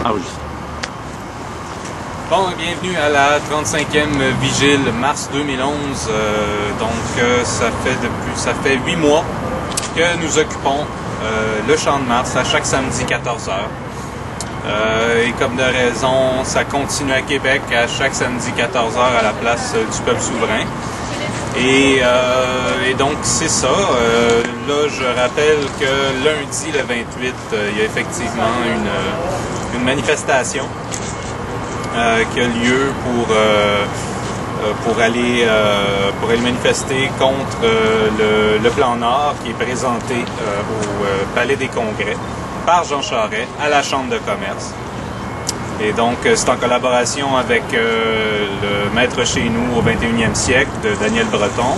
Ah oui. Bon, bienvenue à la 35e vigile mars 2011. Ça fait 8 mois que nous occupons le Champ de Mars à chaque samedi 14h. Et comme de raison, ça continue à Québec à chaque samedi 14h à la place du Peuple Souverain. Et donc c'est ça. Là, je rappelle que lundi le 28, il y a effectivement une manifestation qui a lieu pour aller manifester contre le plan Nord qui est présenté au Palais des Congrès par Jean Charest à la Chambre de commerce. Et donc, c'est en collaboration avec le Maître chez nous au 21e siècle de Daniel Breton,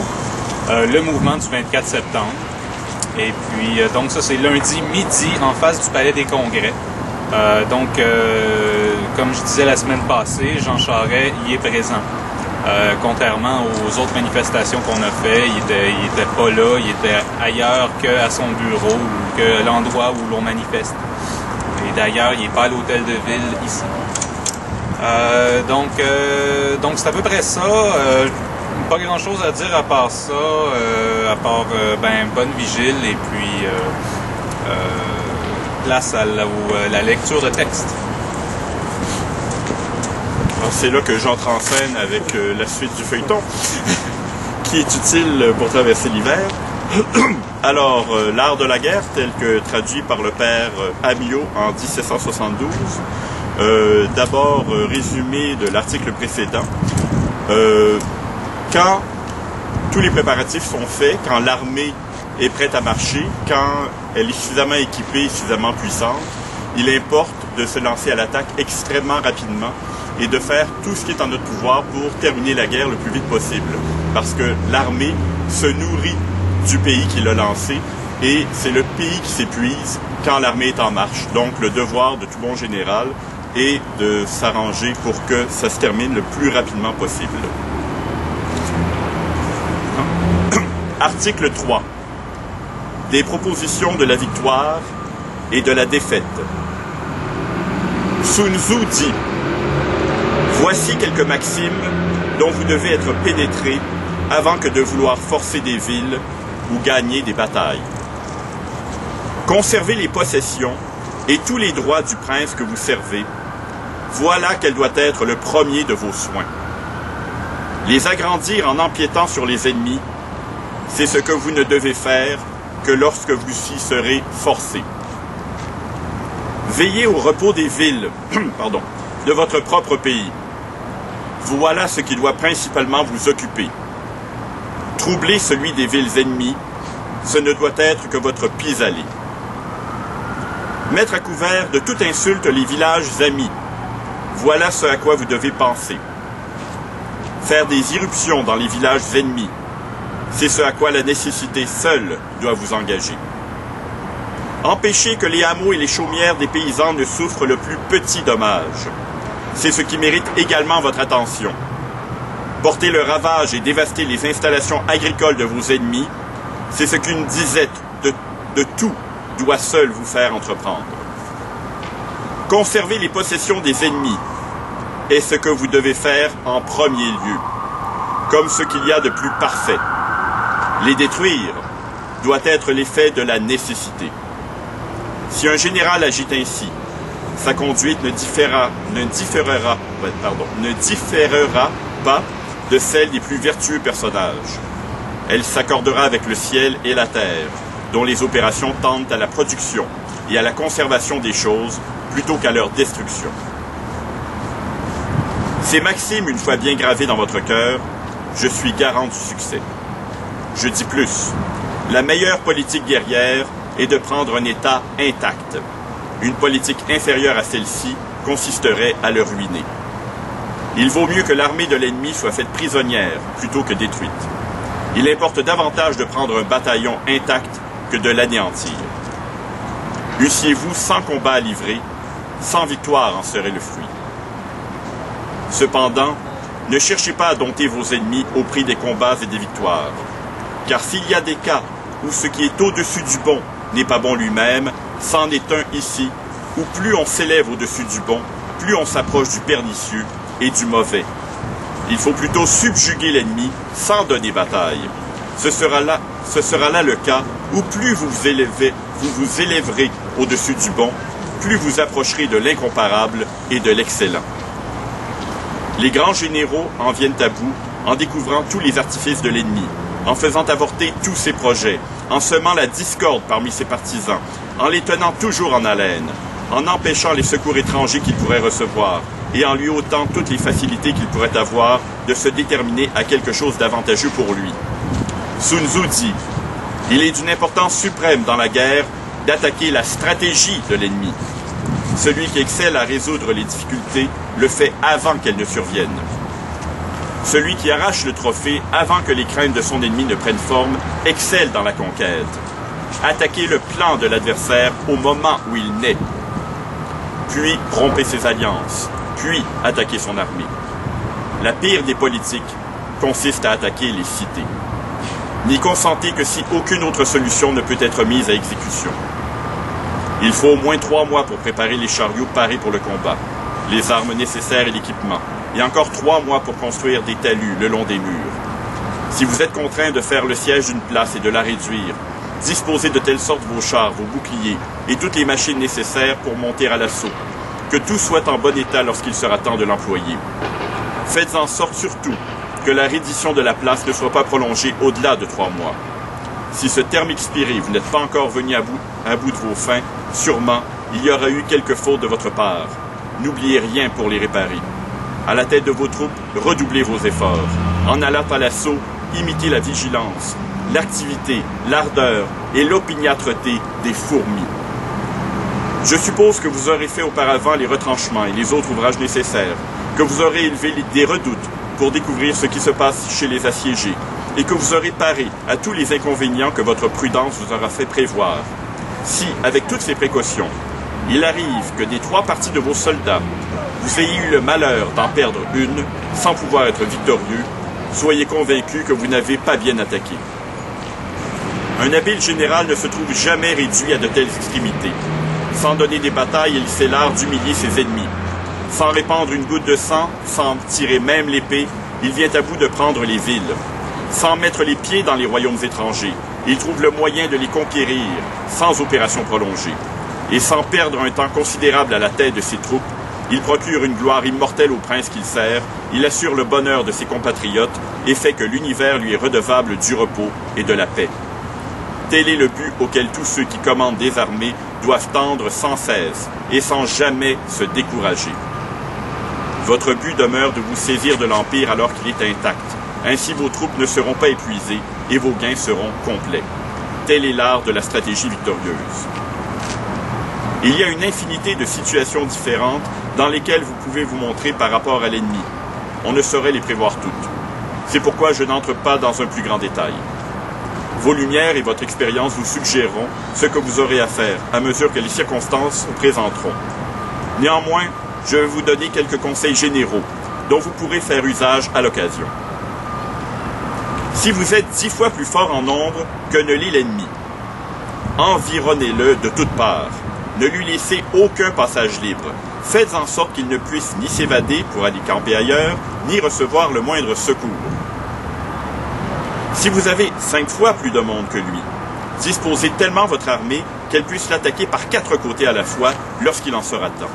le mouvement du 24 septembre. Et puis, donc ça, c'est lundi midi en face du Palais des Congrès. Comme je disais la semaine passée, Jean Charest y est présent. Contrairement aux autres manifestations qu'on a fait, il était pas là, il était ailleurs qu'à son bureau ou que l'endroit où l'on manifeste. Et d'ailleurs, il n'est pas à l'hôtel de ville ici. Donc c'est à peu près ça. Pas grand chose à dire à part ça, bonne vigile et puis place à la lecture de texte. C'est là que j'entre en scène avec la suite du feuilleton, qui est utile pour traverser l'hiver. Alors, l'art de la guerre, tel que traduit par le père Amyot en 1772. D'abord, résumé de l'article précédent. Quand tous les préparatifs sont faits, quand l'armée est prête à marcher, quand elle est suffisamment équipée, suffisamment puissante, il importe de se lancer à l'attaque extrêmement rapidement et de faire tout ce qui est en notre pouvoir pour terminer la guerre le plus vite possible. Parce que l'armée se nourrit du pays qui l'a lancé et c'est le pays qui s'épuise quand l'armée est en marche. Donc le devoir de tout bon général est de s'arranger pour que ça se termine le plus rapidement possible. Article 3. Des propositions de la victoire et de la défaite. Sun Tzu dit: voici quelques maximes dont vous devez être pénétrés avant que de vouloir forcer des villes ou gagner des batailles. Conservez les possessions et tous les droits du prince que vous servez. Voilà quel doit être le premier de vos soins. Les agrandir en empiétant sur les ennemis, c'est ce que vous ne devez faire que lorsque vous y serez forcés. Veillez au repos des villes de votre propre pays. Voilà ce qui doit principalement vous occuper. Troubler celui des villes ennemies, ce ne doit être que votre pis-aller. Mettre à couvert de toute insulte les villages amis, voilà ce à quoi vous devez penser. Faire des irruptions dans les villages ennemis, c'est ce à quoi la nécessité seule doit vous engager. Empêcher que les hameaux et les chaumières des paysans ne souffrent le plus petit dommage, c'est ce qui mérite également votre attention. Porter le ravage et dévaster les installations agricoles de vos ennemis, c'est ce qu'une disette de tout doit seule vous faire entreprendre. Conserver les possessions des ennemis est ce que vous devez faire en premier lieu, comme ce qu'il y a de plus parfait. Les détruire doit être l'effet de la nécessité. Si un général agit ainsi, sa conduite ne différera pas de celle des plus vertueux personnages. Elle s'accordera avec le ciel et la terre, dont les opérations tendent à la production et à la conservation des choses plutôt qu'à leur destruction. Ces maximes, une fois bien gravées dans votre cœur, je suis garant du succès. Je dis plus, la meilleure politique guerrière est de prendre un État intact. Une politique inférieure à celle-ci consisterait à le ruiner. Il vaut mieux que l'armée de l'ennemi soit faite prisonnière plutôt que détruite. Il importe davantage de prendre un bataillon intact que de l'anéantir. Eussiez-vous sans combat à livrer, sans victoire en serait le fruit. Cependant, ne cherchez pas à dompter vos ennemis au prix des combats et des victoires. Car s'il y a des cas où ce qui est au-dessus du bon n'est pas bon lui-même, c'en est un ici où plus on s'élève au-dessus du bon, plus on s'approche du pernicieux et du mauvais. Il faut plutôt subjuguer l'ennemi sans donner bataille. Ce sera là le cas où plus vous vous élèverez au-dessus du bon, plus vous approcherez de l'incomparable et de l'excellent. Les grands généraux en viennent à bout en découvrant tous les artifices de l'ennemi, en faisant avorter tous ses projets, en semant la discorde parmi ses partisans, en les tenant toujours en haleine, en empêchant les secours étrangers qu'il pourrait recevoir et en lui ôtant toutes les facilités qu'il pourrait avoir de se déterminer à quelque chose d'avantageux pour lui. Sun Tzu dit « Il est d'une importance suprême dans la guerre d'attaquer la stratégie de l'ennemi. Celui qui excelle à résoudre les difficultés le fait avant qu'elles ne surviennent. Celui qui arrache le trophée avant que les craintes de son ennemi ne prennent forme excelle dans la conquête. Attaquer le plan de l'adversaire au moment où il naît. Puis rompez ses alliances. Puis attaquer son armée. La pire des politiques consiste à attaquer les cités. N'y consentez que si aucune autre solution ne peut être mise à exécution. Il faut au moins 3 mois pour préparer les chariots parés pour le combat, les armes nécessaires et l'équipement, et encore 3 mois pour construire des talus le long des murs. Si vous êtes contraint de faire le siège d'une place et de la réduire, disposez de telle sorte vos chars, vos boucliers et toutes les machines nécessaires pour monter à l'assaut, que tout soit en bon état lorsqu'il sera temps de l'employer. Faites en sorte surtout que la reddition de la place ne soit pas prolongée au-delà de 3 mois. Si ce terme expiré, vous n'êtes pas encore venu à bout de vos fins, sûrement, il y aura eu quelque faute de votre part. N'oubliez rien pour les réparer. À la tête de vos troupes, redoublez vos efforts. En allant à l'assaut, imitez la vigilance, l'activité, l'ardeur et l'opiniâtreté des fourmis. Je suppose que vous aurez fait auparavant les retranchements et les autres ouvrages nécessaires, que vous aurez élevé des redoutes pour découvrir ce qui se passe chez les assiégés, et que vous aurez paré à tous les inconvénients que votre prudence vous aura fait prévoir. Si, avec toutes ces précautions, il arrive que des 3 parties de vos soldats, vous ayez eu le malheur d'en perdre une, sans pouvoir être victorieux, soyez convaincus que vous n'avez pas bien attaqué. Un habile général ne se trouve jamais réduit à de telles extrémités. Sans donner des batailles, il sait l'art d'humilier ses ennemis. Sans répandre une goutte de sang, sans tirer même l'épée, il vient à bout de prendre les villes. Sans mettre les pieds dans les royaumes étrangers, il trouve le moyen de les conquérir, sans opération prolongée. Et sans perdre un temps considérable à la tête de ses troupes, il procure une gloire immortelle au prince qu'il sert, il assure le bonheur de ses compatriotes et fait que l'univers lui est redevable du repos et de la paix. Tel est le but auquel tous ceux qui commandent des armées doivent tendre sans cesse et sans jamais se décourager. Votre but demeure de vous saisir de l'Empire alors qu'il est intact. Ainsi vos troupes ne seront pas épuisées et vos gains seront complets. Tel est l'art de la stratégie victorieuse. Il y a une infinité de situations différentes dans lesquelles vous pouvez vous montrer par rapport à l'ennemi. On ne saurait les prévoir toutes. C'est pourquoi je n'entre pas dans un plus grand détail. Vos lumières et votre expérience vous suggéreront ce que vous aurez à faire à mesure que les circonstances se présenteront. Néanmoins, je vais vous donner quelques conseils généraux dont vous pourrez faire usage à l'occasion. Si vous êtes 10 fois plus fort en nombre que ne l'est l'ennemi, environnez-le de toutes parts. Ne lui laissez aucun passage libre. Faites en sorte qu'il ne puisse ni s'évader pour aller camper ailleurs, ni recevoir le moindre secours. Si vous avez 5 fois plus de monde que lui, disposez tellement votre armée qu'elle puisse l'attaquer par 4 côtés à la fois lorsqu'il en sera temps.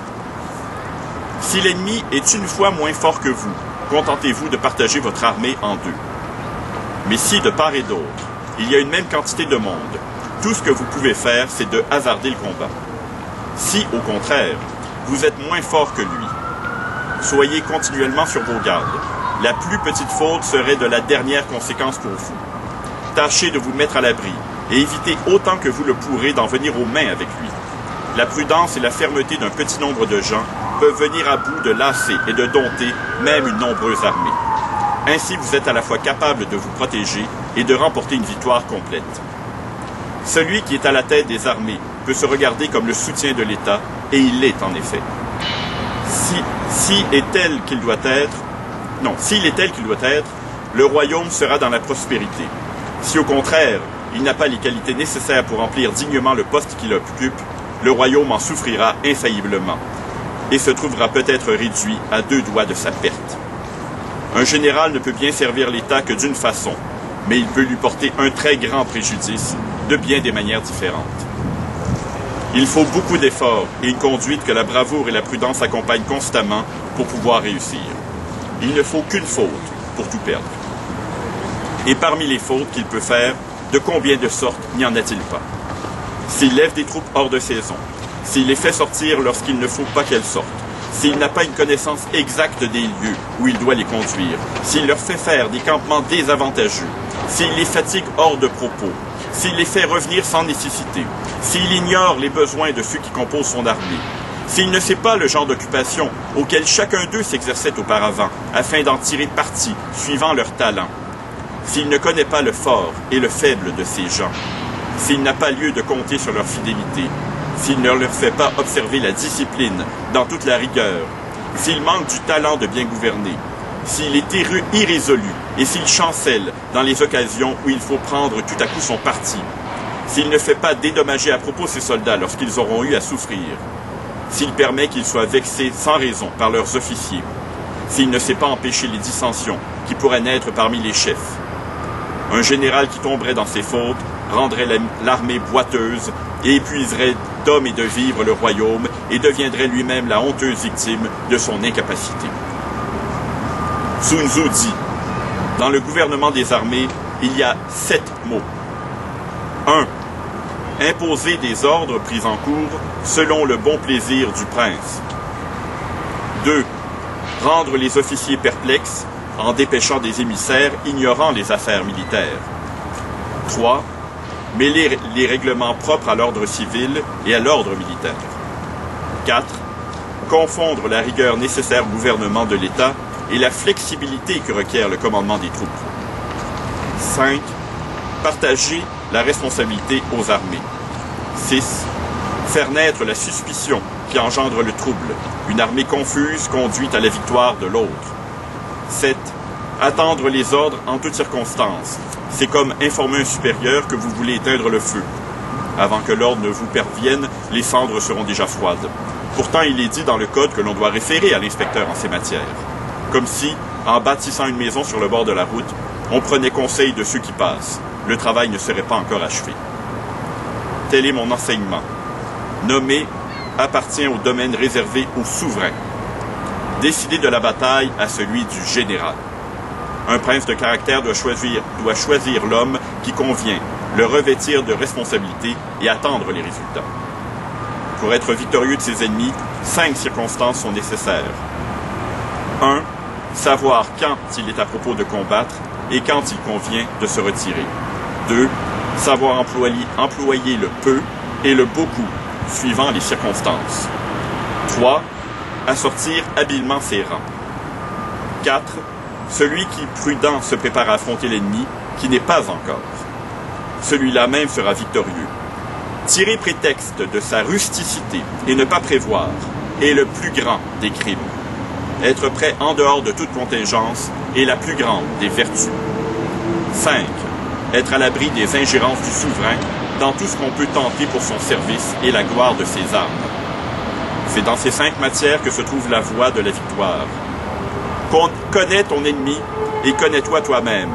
Si l'ennemi est 1 fois moins fort que vous, contentez-vous de partager votre armée en 2. Mais si, de part et d'autre, il y a une même quantité de monde, tout ce que vous pouvez faire, c'est de hasarder le combat. Si, au contraire, vous êtes moins fort que lui, soyez continuellement sur vos gardes. La plus petite faute serait de la dernière conséquence pour vous. Tâchez de vous mettre à l'abri et évitez autant que vous le pourrez d'en venir aux mains avec lui. La prudence et la fermeté d'un petit nombre de gens peuvent venir à bout de lasser et de dompter même une nombreuse armée. Ainsi, vous êtes à la fois capable de vous protéger et de remporter une victoire complète. Celui qui est à la tête des armées peut se regarder comme le soutien de l'État, et il l'est en effet. S'il est tel qu'il doit être, le royaume sera dans la prospérité. Si au contraire, il n'a pas les qualités nécessaires pour remplir dignement le poste qu'il occupe, le royaume en souffrira infailliblement et se trouvera peut-être réduit à 2 doigts de sa perte. Un général ne peut bien servir l'État que d'une façon, mais il peut lui porter un très grand préjudice de bien des manières différentes. Il faut beaucoup d'efforts et une conduite que la bravoure et la prudence accompagnent constamment pour pouvoir réussir. Il ne faut qu'une faute pour tout perdre. Et parmi les fautes qu'il peut faire, de combien de sortes n'y en a-t-il pas? S'il lève des troupes hors de saison, s'il les fait sortir lorsqu'il ne faut pas qu'elles sortent, s'il n'a pas une connaissance exacte des lieux où il doit les conduire, s'il leur fait faire des campements désavantageux, s'il les fatigue hors de propos, s'il les fait revenir sans nécessité, s'il ignore les besoins de ceux qui composent son armée, s'il ne sait pas le genre d'occupation auquel chacun d'eux s'exerçait auparavant, afin d'en tirer parti suivant leur talent, s'il ne connaît pas le fort et le faible de ces gens, s'il n'a pas lieu de compter sur leur fidélité, s'il ne leur fait pas observer la discipline dans toute la rigueur, s'il manque du talent de bien gouverner, s'il est irrésolu et s'il chancelle dans les occasions où il faut prendre tout à coup son parti, s'il ne fait pas dédommager à propos ses soldats lorsqu'ils auront eu à souffrir, s'il permet qu'ils soient vexés sans raison par leurs officiers, s'il ne sait pas empêcher les dissensions qui pourraient naître parmi les chefs. Un général qui tomberait dans ses fautes rendrait l'armée boiteuse et épuiserait d'hommes et de vivres le royaume et deviendrait lui-même la honteuse victime de son incapacité. Sun Tzu dit, dans le gouvernement des armées, il y a 7 mots. 1. Imposer des ordres pris en cours selon le bon plaisir du prince. 2. Rendre les officiers perplexes en dépêchant des émissaires ignorant les affaires militaires. 3. Mêler les règlements propres à l'ordre civil et à l'ordre militaire. 4. Confondre la rigueur nécessaire au gouvernement de l'État et la flexibilité que requiert le commandement des troupes. 5. Partager la responsabilité aux armées. 6. Faire naître la suspicion qui engendre le trouble, une armée confuse conduite à la victoire de l'autre. 7. Attendre les ordres en toutes circonstances. C'est comme informer un supérieur que vous voulez éteindre le feu. Avant que l'ordre ne vous parvienne, les cendres seront déjà froides. Pourtant, il est dit dans le code que l'on doit référer à l'inspecteur en ces matières. Comme si, en bâtissant une maison sur le bord de la route, on prenait conseil de ceux qui passent. Le travail ne serait pas encore achevé. Tel est mon enseignement. Nommer appartient au domaine réservé au souverain. Décider de la bataille à celui du général. Un prince de caractère doit choisir l'homme qui convient, le revêtir de responsabilité et attendre les résultats. Pour être victorieux de ses ennemis, 5 circonstances sont nécessaires. 1. Savoir quand il est à propos de combattre et quand il convient de se retirer. 2. Savoir employer le peu et le beaucoup, suivant les circonstances. 3. Assortir habilement ses rangs. 4. Celui qui, prudent, se prépare à affronter l'ennemi, qui n'est pas encore. Celui-là même sera victorieux. Tirer prétexte de sa rusticité et ne pas prévoir est le plus grand des crimes. Être prêt en dehors de toute contingence est la plus grande des vertus. 5. Être à l'abri des ingérences du souverain dans tout ce qu'on peut tenter pour son service et la gloire de ses armes. C'est dans ces 5 matières que se trouve la voie de la victoire. Connais ton ennemi et connais-toi toi-même.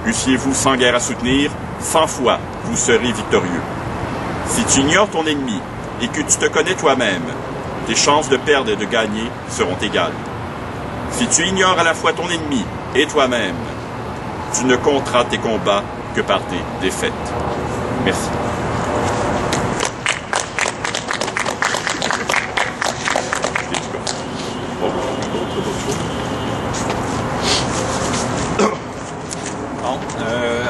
Eussiez-vous 100 guerres à soutenir, 100 fois vous serez victorieux. Si tu ignores ton ennemi et que tu te connais toi-même, tes chances de perdre et de gagner seront égales. Si tu ignores à la fois ton ennemi et toi-même, tu ne compteras tes combats que par tes défaites. Merci.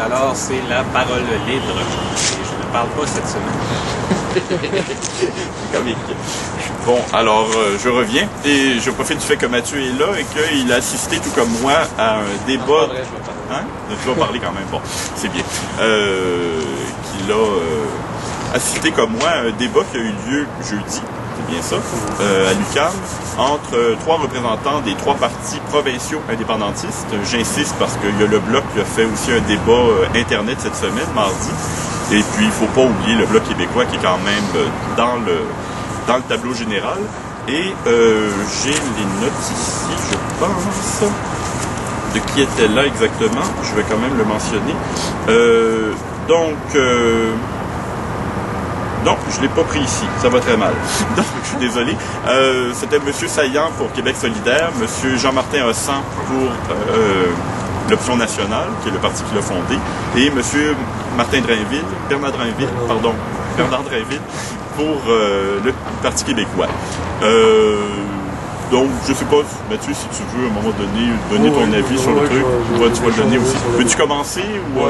Alors, c'est la parole libre. Et je ne parle pas cette semaine. Comique. Bon, alors, je reviens et je profite du fait que Mathieu est là et qu'il a assisté, tout comme moi, à un débat... Hein? Tu vas parler quand même. Bon, c'est bien. Qu'il a assisté, comme moi, à un débat qui a eu lieu jeudi c'est bien ça, à l'UQAM, entre trois représentants des trois partis provinciaux indépendantistes. J'insiste parce qu'il y a le Bloc qui a fait aussi un débat Internet cette semaine, mardi. Et puis, il ne faut pas oublier le Bloc québécois qui est quand même dans le tableau général. Et j'ai les notes ici, je pense, de qui était là exactement. Je vais quand même le mentionner. Non, je ne l'ai pas pris ici. Ça va très mal. Donc, je suis désolé. C'était M. Saillant pour Québec solidaire, M. Jean-Martin Hossan pour l'Option nationale, qui est le parti qui l'a fondé, et M. Bernard Drainville, pour le Parti québécois. Donc, je sais pas, Mathieu, si tu veux, à un moment donné, donner ton avis sur le truc, tu vas le donner aussi. Peux-tu commencer ou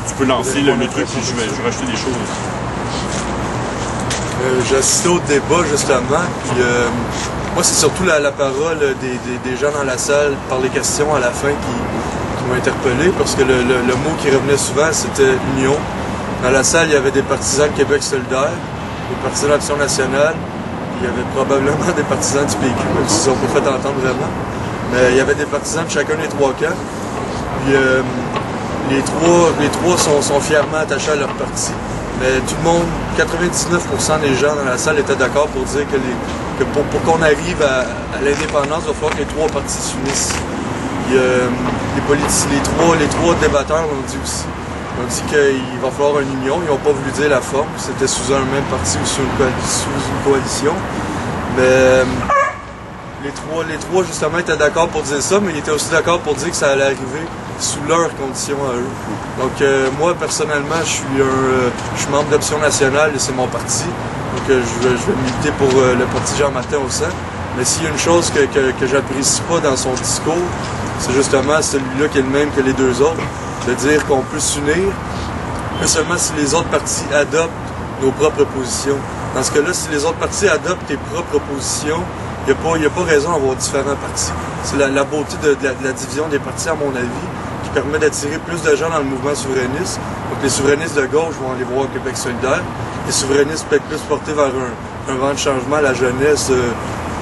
tu peux lancer le truc, puis je vais rajouter des choses aussi. J'ai assisté au débat, justement, puis moi, c'est surtout la parole des gens dans la salle par les questions à la fin qui m'ont interpellé, parce que le mot qui revenait souvent, c'était « union ». Dans la salle, il y avait des partisans de Québec solidaire, des partisans d'Option nationale, il y avait probablement des partisans du PQ, même s'ils n'ont pas fait entendre vraiment. Mais il y avait des partisans de chacun des trois camps. Puis les trois sont fièrement attachés à leur parti. Mais tout le monde, 99% des gens dans la salle étaient d'accord pour dire que pour qu'on arrive à l'indépendance, il va falloir que les trois partis s'unissent. Les trois débatteurs l'ont dit aussi. Ils ont dit qu'il va falloir une union. Ils n'ont pas voulu dire la forme. C'était sous un même parti ou sous une coalition. Mais les trois justement étaient d'accord pour dire ça, mais ils étaient aussi d'accord pour dire que ça allait arriver sous leurs conditions à eux. Donc moi, personnellement, je suis membre d'Option nationale et c'est mon parti. Donc je vais militer pour le parti Jean-Martin Hossan. Mais s'il y a une chose que j'apprécie pas dans son discours, c'est justement celui-là qui est le même que les deux autres. De dire qu'on peut s'unir, mais seulement si les autres partis adoptent nos propres positions. Dans ce cas-là, si les autres partis adoptent tes propres positions, il n'y a pas raison d'avoir différents partis. C'est la beauté de la division des partis, à mon avis, qui permet d'attirer plus de gens dans le mouvement souverainiste. Donc les souverainistes de gauche vont aller voir Québec solidaire. Les souverainistes peuvent plus porter vers un vent de changement, la jeunesse,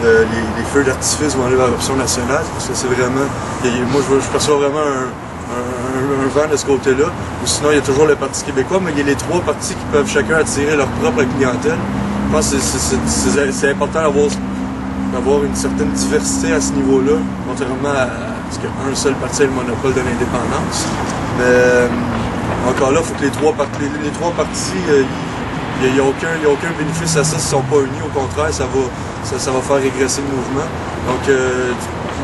les feux d'artifice vont aller vers l'Option nationale, parce que c'est vraiment... Moi, je perçois vraiment un vent de ce côté-là. Ou sinon, il y a toujours le Parti québécois, mais il y a les trois partis qui peuvent chacun attirer leur propre clientèle. Je pense que c'est important d'avoir une certaine diversité à ce niveau-là, contrairement à ce qu'un seul parti a le monopole de l'indépendance. Mais encore là, il faut que les trois partis, il n'y a aucun bénéfice à ça s'ils ne sont pas unis. Au contraire, ça va faire régresser le mouvement. Donc,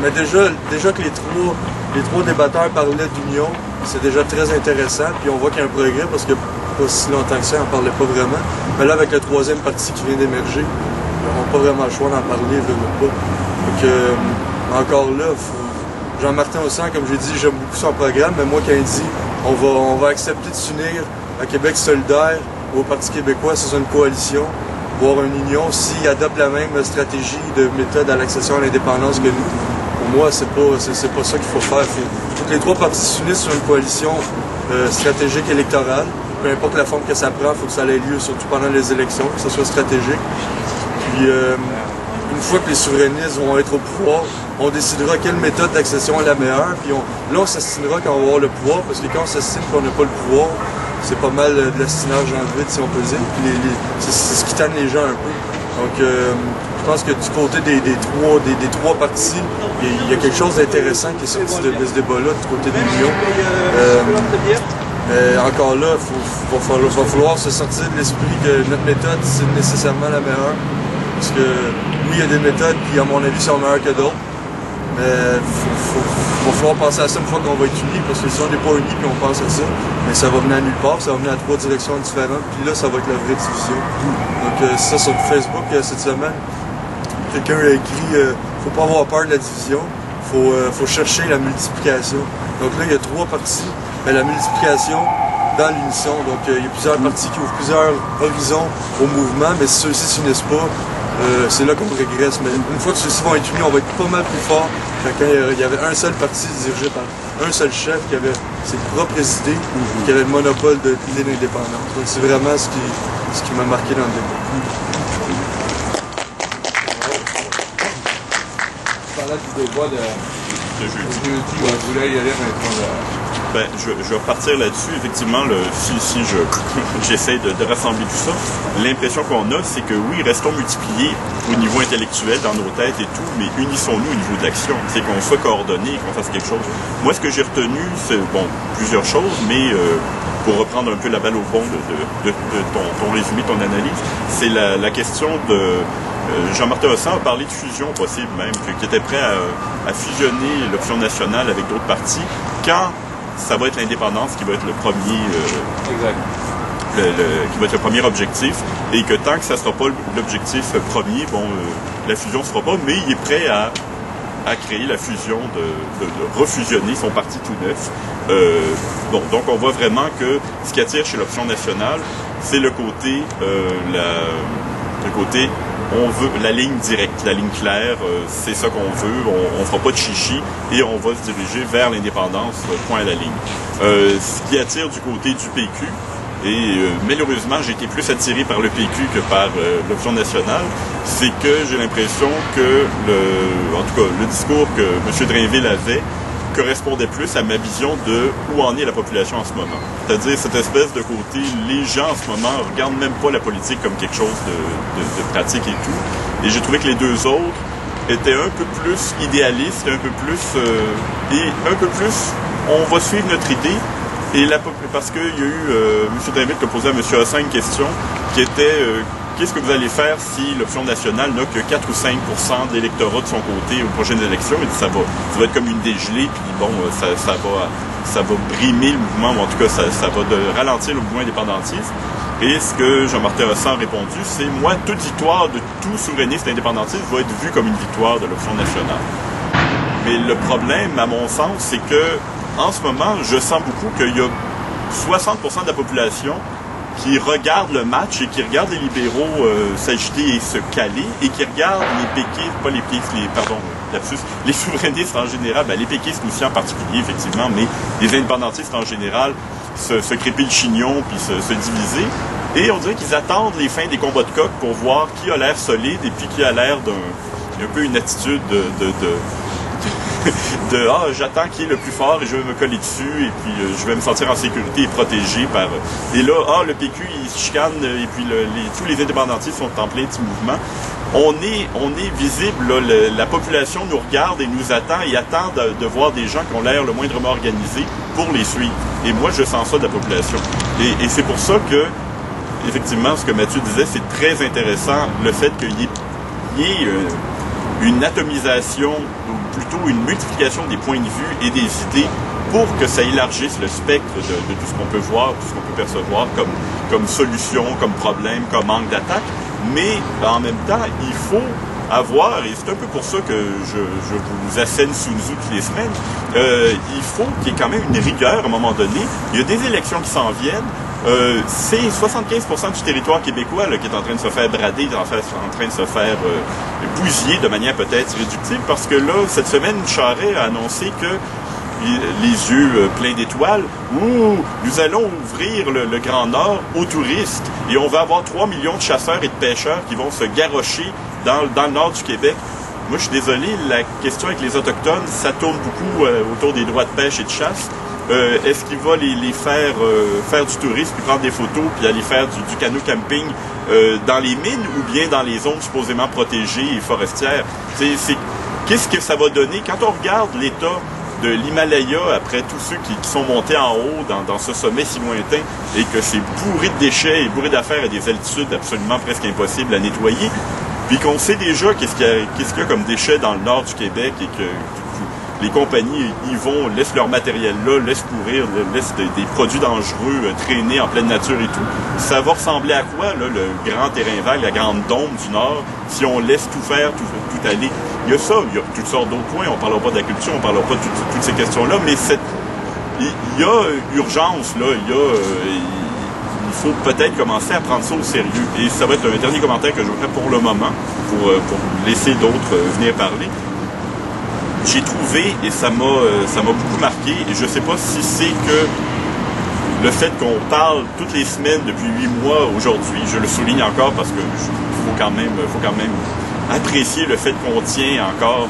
mais déjà que les trois débatteurs parlaient d'union, c'est déjà très intéressant. Puis on voit qu'il y a un progrès parce que pas si longtemps que ça, on ne parlait pas vraiment. Mais là, avec le troisième parti qui vient d'émerger, on n'a pas vraiment le choix d'en parler, je veux pas. Donc, encore là, Jean-Martin Hossan, comme j'ai dit, j'aime beaucoup son programme, mais moi, quand il dit on va accepter de s'unir à Québec solidaire ou au Parti québécois sous une coalition, voire une union, s'ils adoptent la même stratégie de méthode à l'accession à l'indépendance que nous. Pour moi, c'est pas ça qu'il faut faire. Il faut que les trois partis s'unissent sur une coalition stratégique électorale. Peu importe la forme que ça prend, il faut que ça ait lieu, surtout pendant les élections, que ce soit stratégique. Puis, une fois que les souverainistes vont être au pouvoir, on décidera quelle méthode d'accession est la meilleure. Puis là, on s'assinera quand on va avoir le pouvoir, parce que quand on s'assine et qu'on n'a pas le pouvoir, c'est pas mal de l'assinage dans le vide, si on peut dire. Puis c'est ce qui tanne les gens un peu. Donc, je pense que du côté des trois partis, il y a quelque chose d'intéressant qui est sorti de ce débat-là, du côté de l'Union. Encore là, il va falloir se sortir de l'esprit que notre méthode, c'est nécessairement la meilleure. Parce que, oui, il y a des méthodes qui, à mon avis, sont meilleures que d'autres. Mais il va falloir penser à ça une fois qu'on va être unis, parce que si on n'est pas unis puis on pense à ça, mais ça va venir à nulle part, ça va venir à trois directions différentes, puis là, ça va être la vraie division. Donc, ça sur Facebook cette semaine, quelqu'un a écrit faut pas avoir peur de la division, faut chercher la multiplication. Donc là, il y a trois partis, mais la multiplication dans l'unisson. Donc, il y a plusieurs partis qui ouvrent plusieurs horizons au mouvement, mais si ceux-ci ne s'unissent pas, c'est là qu'on régresse. Mais une fois que ceux-ci vont être unis, on va être pas mal plus fort que quand il y avait un seul parti dirigé par un seul chef qui avait ses propres idées, qui avait le monopole de l'idée d'indépendance. Donc c'est vraiment ce qui m'a marqué dans le débat. parlais du débat de jeudi. Ouais, je voulais y aller maintenant. Ben, je vais repartir là-dessus. Effectivement, si j'essaie de rassembler tout ça, l'impression qu'on a, c'est que oui, restons multipliés au niveau intellectuel dans nos têtes et tout, mais unissons-nous au niveau de l'action. C'est qu'on soit coordonnés, qu'on fasse quelque chose. Moi, ce que j'ai retenu, c'est, bon, plusieurs choses, mais pour reprendre un peu la balle au fond de ton résumé, ton analyse, c'est la question de... Jean-Martin Hossan a parlé de fusion possible même, qu'il était prêt à fusionner l'option nationale avec d'autres partis quand ça va être l'indépendance qui va être le premier qui va être le premier objectif, et que tant que ça ne sera pas l'objectif premier, bon, la fusion ne sera pas, mais il est prêt à créer la fusion, de refusionner son parti tout neuf. Bon, donc on voit vraiment que ce qui attire chez l'option nationale, c'est le côté on veut la ligne directe, la ligne claire, c'est ça qu'on veut, on fera pas de chichi et on va se diriger vers l'indépendance, point à la ligne. Ce qui attire du côté du PQ, et malheureusement j'ai été plus attiré par le PQ que par l'option nationale, c'est que j'ai l'impression que en tout cas le discours que M. Drainville avait correspondait plus à ma vision de où en est la population en ce moment. C'est-à-dire cette espèce de côté, les gens en ce moment regardent même pas la politique comme quelque chose de pratique et tout. Et j'ai trouvé que les deux autres étaient un peu plus idéalistes, un peu plus on va suivre notre idée. Et parce qu'il y a eu M. Drainville qui a posé à M. Hossan une question qui était qu'est-ce que vous allez faire si l'option nationale n'a que 4 ou 5 % d'électorat de son côté aux prochaines élections? Il dit ça va être comme une dégelée, puis bon, ça va brimer le mouvement, ou en tout cas, ça va ralentir le mouvement indépendantiste. Et ce que Jean-Martin Hossan a répondu, c'est moi, toute victoire de tout souverainiste indépendantiste va être vue comme une victoire de l'option nationale. Mais le problème, à mon sens, c'est que en ce moment, je sens beaucoup qu'il y a 60% de la population qui regarde le match et qui regarde les libéraux s'agiter et se caler, et qui regarde les péquistes, les souverainistes en général, les péquistes aussi en particulier, effectivement, mais les indépendantistes en général, se crêper le chignon puis se diviser. Et on dirait qu'ils attendent les fins des combats de coq pour voir qui a l'air solide et puis qui a l'air un peu une attitude j'attends qui est le plus fort et je vais me coller dessus et puis je vais me sentir en sécurité et protégé par... Et là, le PQ, il se chicane et puis tous les indépendantistes sont en plein petit mouvement. On est visible, là, la population nous regarde et nous attend et attend de voir des gens qui ont l'air le moindrement organisés pour les suivre. Et moi, je sens ça de la population. Et c'est pour ça que, effectivement, ce que Mathieu disait, c'est très intéressant, le fait qu'il y ait une atomisation, ou plutôt une multiplication des points de vue et des idées pour que ça élargisse le spectre de tout ce qu'on peut voir, tout ce qu'on peut percevoir comme solution, comme problème, comme angle d'attaque. Mais en même temps, il faut avoir, et c'est un peu pour ça que je vous assène Sun Tzu toutes les semaines, il faut qu'il y ait quand même une rigueur à un moment donné. Il y a des élections qui s'en viennent. C'est 75% du territoire québécois là, qui est en train de se faire brader, en train de se faire bousiller de manière peut-être réductive, parce que là, cette semaine, Charest a annoncé que les yeux pleins d'étoiles, nous allons ouvrir le Grand Nord aux touristes et on va avoir 3 millions de chasseurs et de pêcheurs qui vont se garrocher dans le nord du Québec. Moi, je suis désolé, la question avec les Autochtones, ça tourne beaucoup autour des droits de pêche et de chasse. Est-ce qu'il va les faire du tourisme, puis prendre des photos, puis aller faire du canot camping dans les mines ou bien dans les zones supposément protégées et forestières? Qu'est-ce que ça va donner? Quand on regarde l'état de l'Himalaya après tous ceux qui sont montés en haut dans ce sommet si lointain et que c'est bourré de déchets et bourré d'affaires à des altitudes absolument presque impossibles à nettoyer, puis qu'on sait déjà qu'est-ce qu'il y a comme déchets dans le nord du Québec et que les compagnies y vont, laissent leur matériel là, laissent courir, laissent des produits dangereux traîner en pleine nature et tout. Ça va ressembler à quoi, là, le grand terrain vague, la grande dôme du Nord, si on laisse tout faire, tout aller? Il y a ça, il y a toutes sortes d'autres points. On ne parlera pas de la culture, on ne parlera pas de toutes ces questions-là, mais il y a urgence, là, il faut peut-être commencer à prendre ça au sérieux. Et ça va être un dernier commentaire que je ferai pour le moment, pour laisser d'autres venir parler. J'ai trouvé, et ça m'a beaucoup marqué, et je ne sais pas si c'est que le fait qu'on parle toutes les semaines depuis 8 mois aujourd'hui, je le souligne encore parce que faut quand même apprécier le fait qu'on tient encore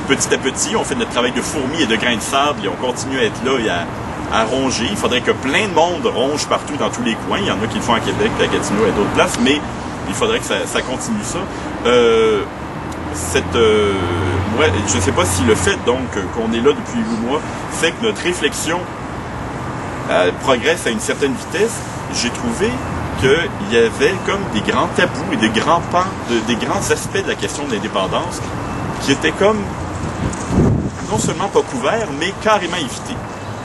petit à petit, on fait notre travail de fourmi et de grain de sable et on continue à être là et à ronger. Il faudrait que plein de monde ronge partout dans tous les coins. Il y en a qui le font à Québec, à Gatineau et à d'autres places, mais il faudrait que ça continue ça. Ouais, je ne sais pas si le fait donc qu'on est là depuis 8 mois fait que notre réflexion progresse à une certaine vitesse. J'ai trouvé qu'il y avait comme des grands tabous et des grands pans, des grands aspects de la question de l'indépendance qui étaient comme non seulement pas couverts, mais carrément évités.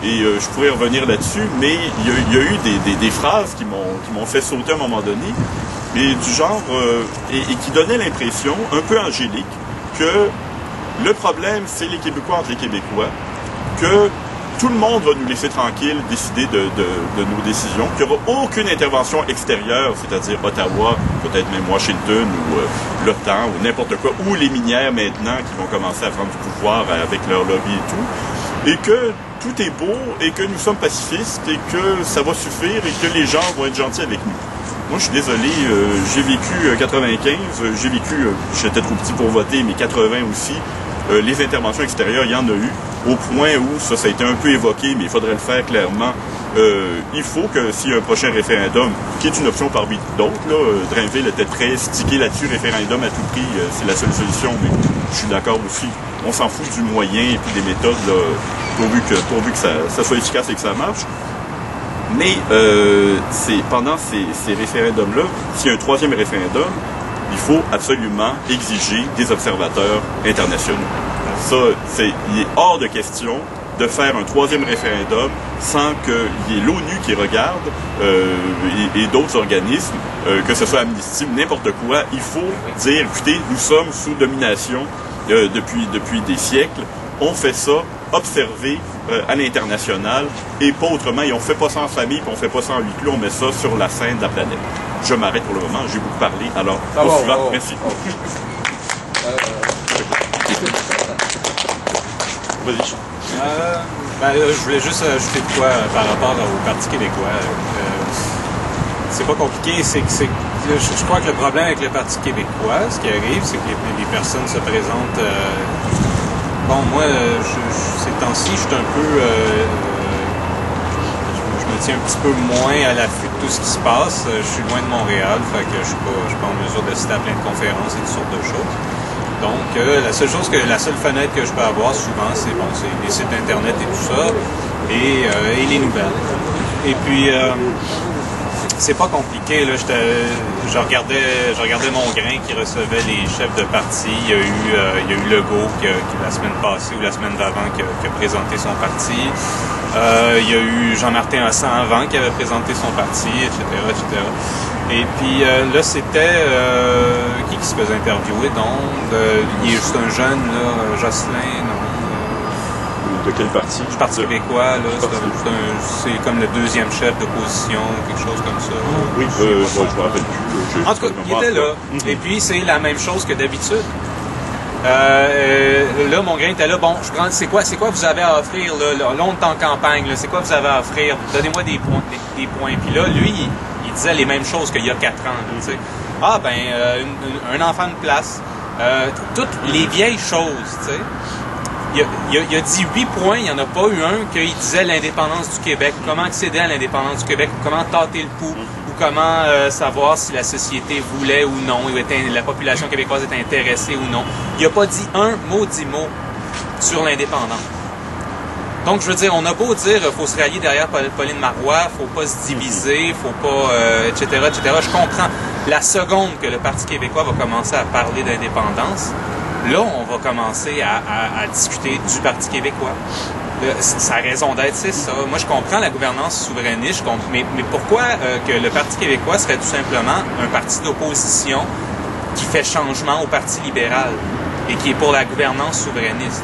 Et je pourrais revenir là-dessus, mais il y a eu des phrases qui m'ont fait sauter à un moment donné, et du genre, et qui donnaient l'impression, un peu angélique, que le problème, c'est les Québécois entre les Québécois, que tout le monde va nous laisser tranquille décider de nos décisions, qu'il n'y aura aucune intervention extérieure, c'est-à-dire Ottawa, peut-être même Washington ou l'OTAN ou n'importe quoi, ou les minières maintenant qui vont commencer à prendre du pouvoir avec leur lobby et tout, et que tout est beau et que nous sommes pacifistes et que ça va suffire et que les gens vont être gentils avec nous. Moi, je suis désolé, j'ai vécu 95, j'ai vécu, j'étais trop petit pour voter, mais 80 aussi. Les interventions extérieures, il y en a eu, au point où, ça a été un peu évoqué, mais il faudrait le faire clairement. Il faut que s'il y a un prochain référendum, qui est une option parmi d'autres, Drainville était très stické là-dessus, référendum à tout prix, c'est la seule solution, mais je suis d'accord aussi. On s'en fout du moyen et puis des méthodes, là, pourvu que ça soit efficace et que ça marche. Mais pendant ces référendums-là, s'il y a un troisième référendum, il faut absolument exiger des observateurs internationaux. Ça, il est hors de question de faire un troisième référendum sans qu'il y ait l'ONU qui regarde et d'autres organismes, que ce soit Amnesty ou n'importe quoi. Il faut dire, écoutez, nous sommes sous domination depuis des siècles. On fait ça, observer à l'international et pas autrement. Et on fait pas ça en famille, puis on fait pas ça en huis clos, on met ça sur la scène de la planète. Je m'arrête pour le moment, j'ai beaucoup parlé. Alors, au suivant, merci. Vas-y. Je voulais juste ajouter de quoi par rapport au Parti québécois. C'est pas compliqué, je crois que le problème avec le Parti québécois, ce qui arrive, c'est que les personnes se présentent... Bon, moi, ces temps-ci, je suis un peu... je me tiens un petit peu moins à l'affût de tout ce qui se passe. Je suis loin de Montréal, fait que je suis pas en mesure d'assister à plein de conférences et toutes sortes de choses. Donc, la seule fenêtre que je peux avoir souvent, c'est les sites Internet et tout ça, et les nouvelles. Et puis... c'est pas compliqué, là. Je regardais Mongrain qui recevait les chefs de parti. Il y a eu Legault qui la semaine passée ou la semaine d'avant qui a présenté son parti. Il y a eu Jean-Martin Hassan avant qui avait présenté son parti, etc., etc. Et puis là, c'était qui se faisait interviewer, donc il est juste un jeune, là, Jocelyn, non? De quel parti? Du Parti québécois, là, c'est comme le deuxième chef d'opposition, quelque chose comme ça. Oui, je me rappelle plus. En tout cas, il était là. Et puis, c'est la même chose que d'habitude. Là, Mongrain était là. Bon, c'est quoi vous avez à offrir, là? Là, on est en campagne, là. C'est quoi vous avez à offrir? Donnez-moi des points. Puis là, lui, il disait les mêmes choses qu'il y a 4 ans, là, tu sais. Ah, ben, un enfant de place. Toutes les vieilles choses, tu sais. Il a dit 8 points, il n'y en a pas eu un qu'il disait l'indépendance du Québec, comment accéder à l'indépendance du Québec, comment tâter le pouls, ou comment savoir si la société voulait ou non, la population québécoise était intéressée ou non. Il n'a pas dit un maudit mot sur l'indépendance. Donc, je veux dire, on a beau dire qu'il faut se rallier derrière Pauline Marois, faut pas se diviser, faut pas, etc., etc. Je comprends. La seconde que le Parti québécois va commencer à parler d'indépendance, là, on va commencer à discuter du Parti québécois. Sa raison d'être, c'est ça. Moi, je comprends la gouvernance souverainiste, mais pourquoi que le Parti québécois serait tout simplement un parti d'opposition qui fait changement au Parti libéral et qui est pour la gouvernance souverainiste?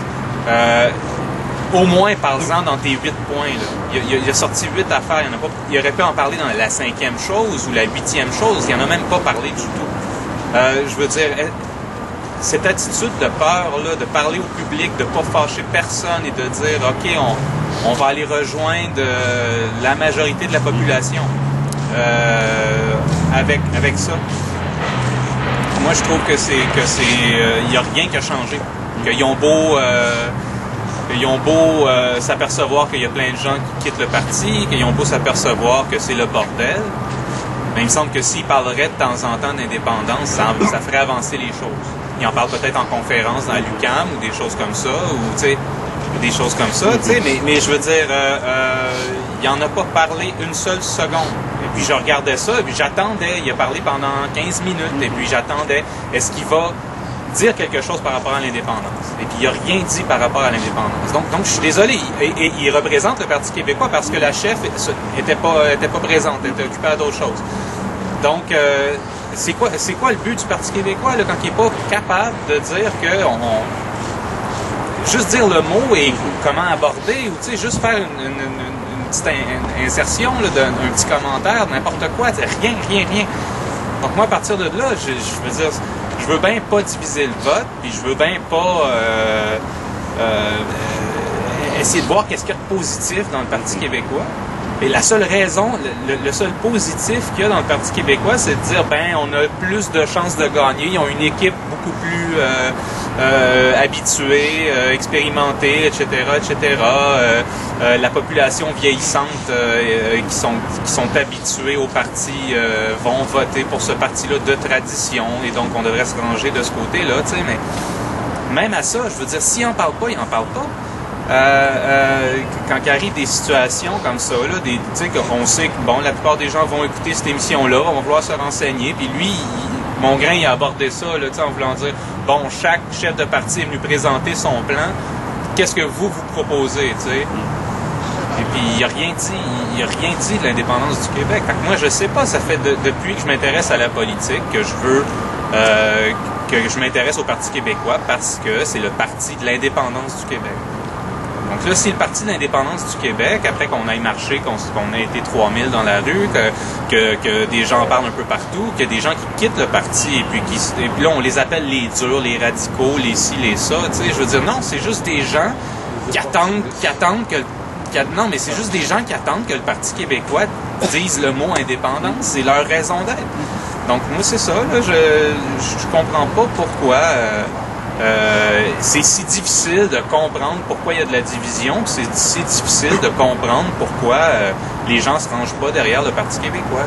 Au moins, parle-en dans tes 8 points. Là. Il a sorti 8 affaires. Il aurait pu en parler dans la 5e chose ou la 8e chose. Il n'en a même pas parlé du tout. Je veux dire... Cette attitude de peur, là, de parler au public, de ne pas fâcher personne et de dire « OK, on va aller rejoindre la majorité de la population avec ça ». Moi, je trouve que il n'y a rien qui a changé. qu'ils ont beau s'apercevoir qu'il y a plein de gens qui quittent le parti, qu'ils ont beau s'apercevoir que c'est le bordel, mais il me semble que s'ils parleraient de temps en temps d'indépendance, ça ferait avancer les choses. Ils en parlent peut-être en conférence dans l'UQAM ou des choses comme ça, ou tu sais, des choses comme ça, tu sais, mais je veux dire, il en a pas parlé une seule seconde. Et puis je regardais ça, et puis j'attendais, il a parlé pendant 15 minutes, et puis j'attendais, est-ce qu'il va dire quelque chose par rapport à l'indépendance? Et puis il n'a rien dit par rapport à l'indépendance. Donc je suis désolé, et il représente le Parti québécois parce que la chef était pas présente, elle était occupée à d'autres choses. Donc, c'est quoi le but du Parti québécois là, quand il n'est pas capable de dire que juste dire le mot et comment aborder, ou tu sais, juste faire une petite insertion, là, un petit commentaire, n'importe quoi, rien. Donc moi, à partir de là, je veux dire, je veux bien pas diviser le vote, puis je veux bien pas essayer de voir qu'est-ce qu'il y a de positif dans le Parti québécois. Et la seule raison, le seul positif qu'il y a dans le Parti québécois, c'est de dire, ben, on a plus de chances de gagner. Ils ont une équipe beaucoup plus habituée, expérimentée, etc. La population vieillissante qui sont habitués au parti vont voter pour ce parti-là de tradition. Et donc, on devrait se ranger de ce côté-là, tu sais. Mais même à ça, je veux dire, s'ils n'en parlent pas, ils n'en parlent pas. Quand il arrive des situations comme ça, là, tu sais, qu'on sait que bon, la plupart des gens vont écouter cette émission-là, vont vouloir se renseigner, puis lui, Mongrain, il a abordé ça, là, tu sais, en voulant dire, bon, chaque chef de parti est venu présenter son plan, qu'est-ce que vous proposez, tu sais? Et puis, il n'a rien dit de l'indépendance du Québec. Fait que moi, je sais pas, ça fait depuis que je m'intéresse à la politique que je veux que je m'intéresse au Parti québécois parce que c'est le parti de l'indépendance du Québec. Donc là, si le Parti de l'indépendance du Québec, après qu'on aille marcher, qu'on ait été 3000 dans la rue, que des gens parlent un peu partout, qu'il y a des gens qui quittent le parti et puis là, on les appelle les durs, les radicaux, les ci, les ça, tu sais, je veux dire, non, c'est juste des gens qui attendent que... Non, mais c'est juste des gens qui attendent que le Parti québécois dise le mot indépendance, c'est leur raison d'être. Donc moi, c'est ça, là, je comprends pas pourquoi... c'est si difficile de comprendre pourquoi il y a de la division, c'est si difficile de comprendre pourquoi les gens se rangent pas derrière le Parti québécois.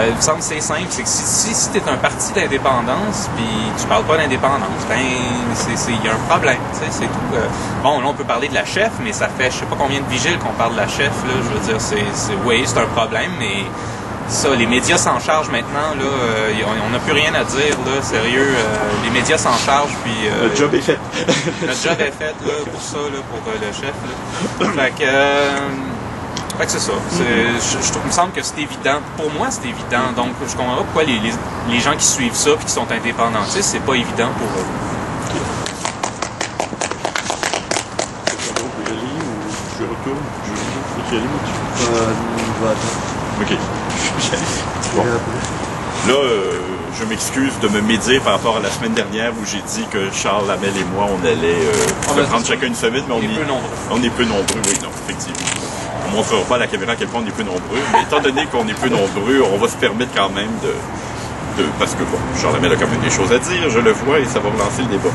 Il me semble que c'est simple, c'est que si tu es un parti d'indépendance puis tu parles pas d'indépendance, ben il y a un problème, c'est tout. Bon, là on peut parler de la chef, mais ça fait je sais pas combien de vigiles qu'on parle de la chef, là, je veux dire, oui, c'est un problème, mais ça, les médias s'en chargent maintenant, là, on n'a plus rien à dire, là, sérieux, les médias s'en chargent, puis... le job est fait. Le job est fait, là, pour ça, là, pour le chef, là. Fait que c'est ça. Il me semble que c'est évident. Pour moi, c'est évident. Donc, je comprends pas pourquoi les gens qui suivent ça et qui sont indépendantistes, c'est pas évident pour eux. Je retourne. Je vais y aller, moi, OK. Bon. Là, je m'excuse de me médire par rapport à la semaine dernière où j'ai dit que Charles Hamel et moi, on allait prendre chacun une semaine, mais on est peu nombreux, oui, non, effectivement. On ne montrera pas à la caméra à quel point on est peu nombreux, mais étant donné qu'on est peu nombreux, on va se permettre quand même parce que, bon, Charles Hamel a quand même des choses à dire, je le vois, et ça va relancer le débat.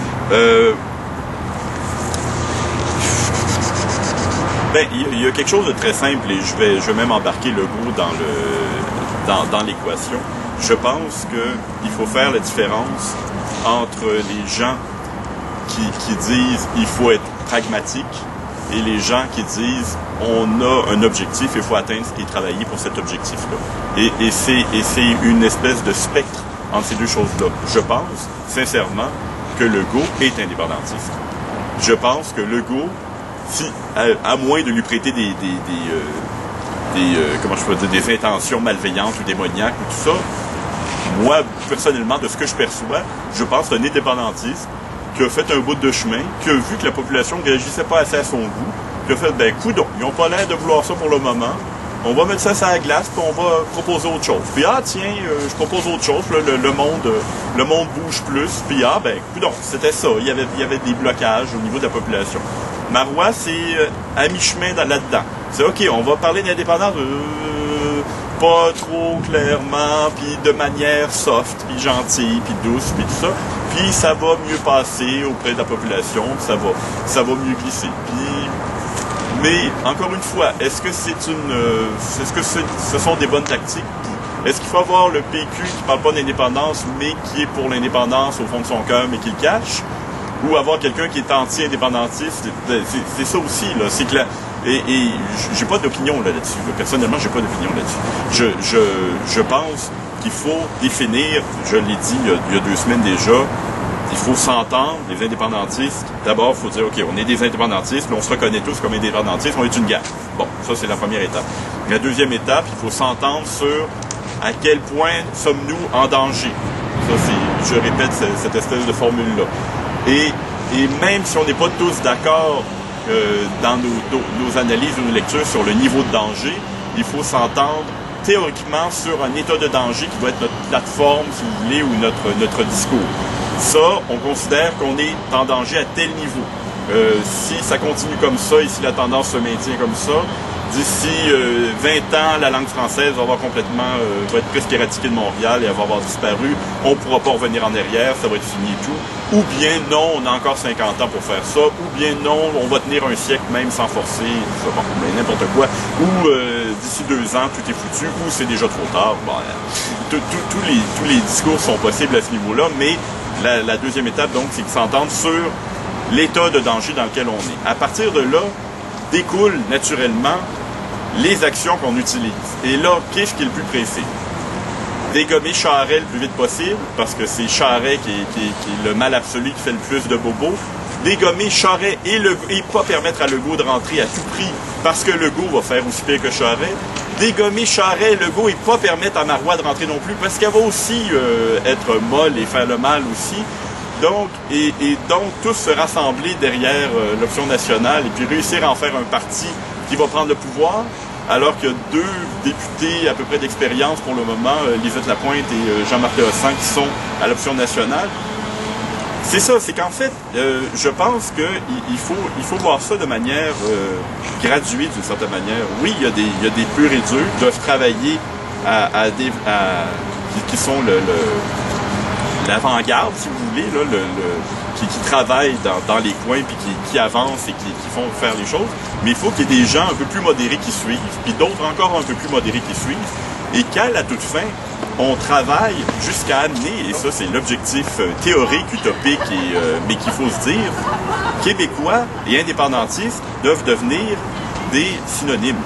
Ben, il y a quelque chose de très simple, et je vais même embarquer Legault dans l'équation. Je pense qu'il faut faire la différence entre les gens qui disent il faut être pragmatique et les gens qui disent on a un objectif, il faut atteindre et travailler pour cet objectif-là. Et c'est une espèce de spectre entre ces deux choses-là. Je pense, sincèrement, que Legault est indépendantiste. Je pense que Legault, à moins de lui prêter comment je peux dire, des intentions malveillantes ou démoniaques ou tout ça, moi, personnellement, de ce que je perçois, je pense que c'est un indépendantiste qui a fait un bout de chemin, qui a vu que la population ne réagissait pas assez à son goût, qui a fait, ben, coudonc, ils n'ont pas l'air de vouloir ça pour le moment, on va mettre ça sur la glace, puis on va proposer autre chose. Puis, tiens, je propose autre chose, là, le monde bouge plus, puis, ben, coudonc, c'était ça, il y avait des blocages au niveau de la population. Marois, c'est à mi-chemin là-dedans. C'est OK, on va parler d'indépendance pas trop clairement, puis de manière soft, puis gentille, puis douce, puis tout ça. puis ça va mieux passer auprès de la population, ça va mieux glisser. Mais, encore une fois, est-ce que ce sont des bonnes tactiques? Est-ce qu'il faut avoir le PQ qui parle pas d'indépendance, mais qui est pour l'indépendance au fond de son cœur, mais qui le cache? Ou avoir quelqu'un qui est anti-indépendantiste? C'est ça aussi, là. C'est que et j'ai pas d'opinion là-dessus. Personnellement, j'ai pas d'opinion là-dessus. Je pense qu'il faut définir, je l'ai dit il y a 2 semaines déjà, il faut s'entendre, les indépendantistes. D'abord, il faut dire, OK, on est des indépendantistes, mais on se reconnaît tous comme indépendantistes, on est une gang. Bon, ça, c'est la première étape. La deuxième étape, il faut s'entendre sur à quel point sommes-nous en danger. Ça, je répète cette espèce de formule-là. Et même si on n'est pas tous d'accord dans nos analyses ou nos lectures sur le niveau de danger, il faut s'entendre théoriquement sur un état de danger qui doit être notre plateforme, si vous voulez, ou notre discours. Ça, on considère qu'on est en danger à tel niveau. Si ça continue comme ça et si la tendance se maintient comme ça, d'ici 20 ans, la langue française va être presque éradiquée de Montréal et elle va avoir disparu. On ne pourra pas revenir en arrière, ça va être fini et tout. Ou bien non, on a encore 50 ans pour faire ça. Ou bien non, on va tenir un siècle même sans forcer, bon, n'importe quoi. Ou d'ici 2 ans, tout est foutu. Ou c'est déjà trop tard. Bon, tous les discours sont possibles à ce niveau-là, mais la deuxième étape, donc, c'est qu'ils s'entendent sur l'état de danger dans lequel on est. À partir de là, découlent naturellement les actions qu'on utilise. Et là, qu'est-ce qui est le plus pressé? Dégommer Charest le plus vite possible, parce que c'est Charest qui est le mal absolu qui fait le plus de bobos. Dégommer Charest et pas permettre à Legault de rentrer à tout prix, parce que Legault va faire aussi pire que Charest. Dégommer Charest, Legault et pas permettre à Marois de rentrer non plus, parce qu'elle va aussi être molle et faire le mal aussi. Donc, donc, tous se rassembler derrière l'option nationale et puis réussir à en faire un parti qui va prendre le pouvoir, alors qu'il y a 2 députés à peu près d'expérience pour le moment, Lisette Lapointe et Jean-Marc Théossan, qui sont à l'option nationale. C'est ça, c'est qu'en fait, je pense qu'il faut voir ça de manière graduée, d'une certaine manière. Oui, il y a des purs et durs qui doivent travailler qui sont l'avant-garde, si vous voulez, là, qui travaillent dans les coins, puis qui avancent et qui font faire les choses. Mais il faut qu'il y ait des gens un peu plus modérés qui suivent, puis d'autres encore un peu plus modérés qui suivent. Et qu'à la toute fin, on travaille jusqu'à amener, et ça c'est l'objectif théorique, utopique, mais qu'il faut se dire, Québécois et indépendantistes doivent devenir des synonymes.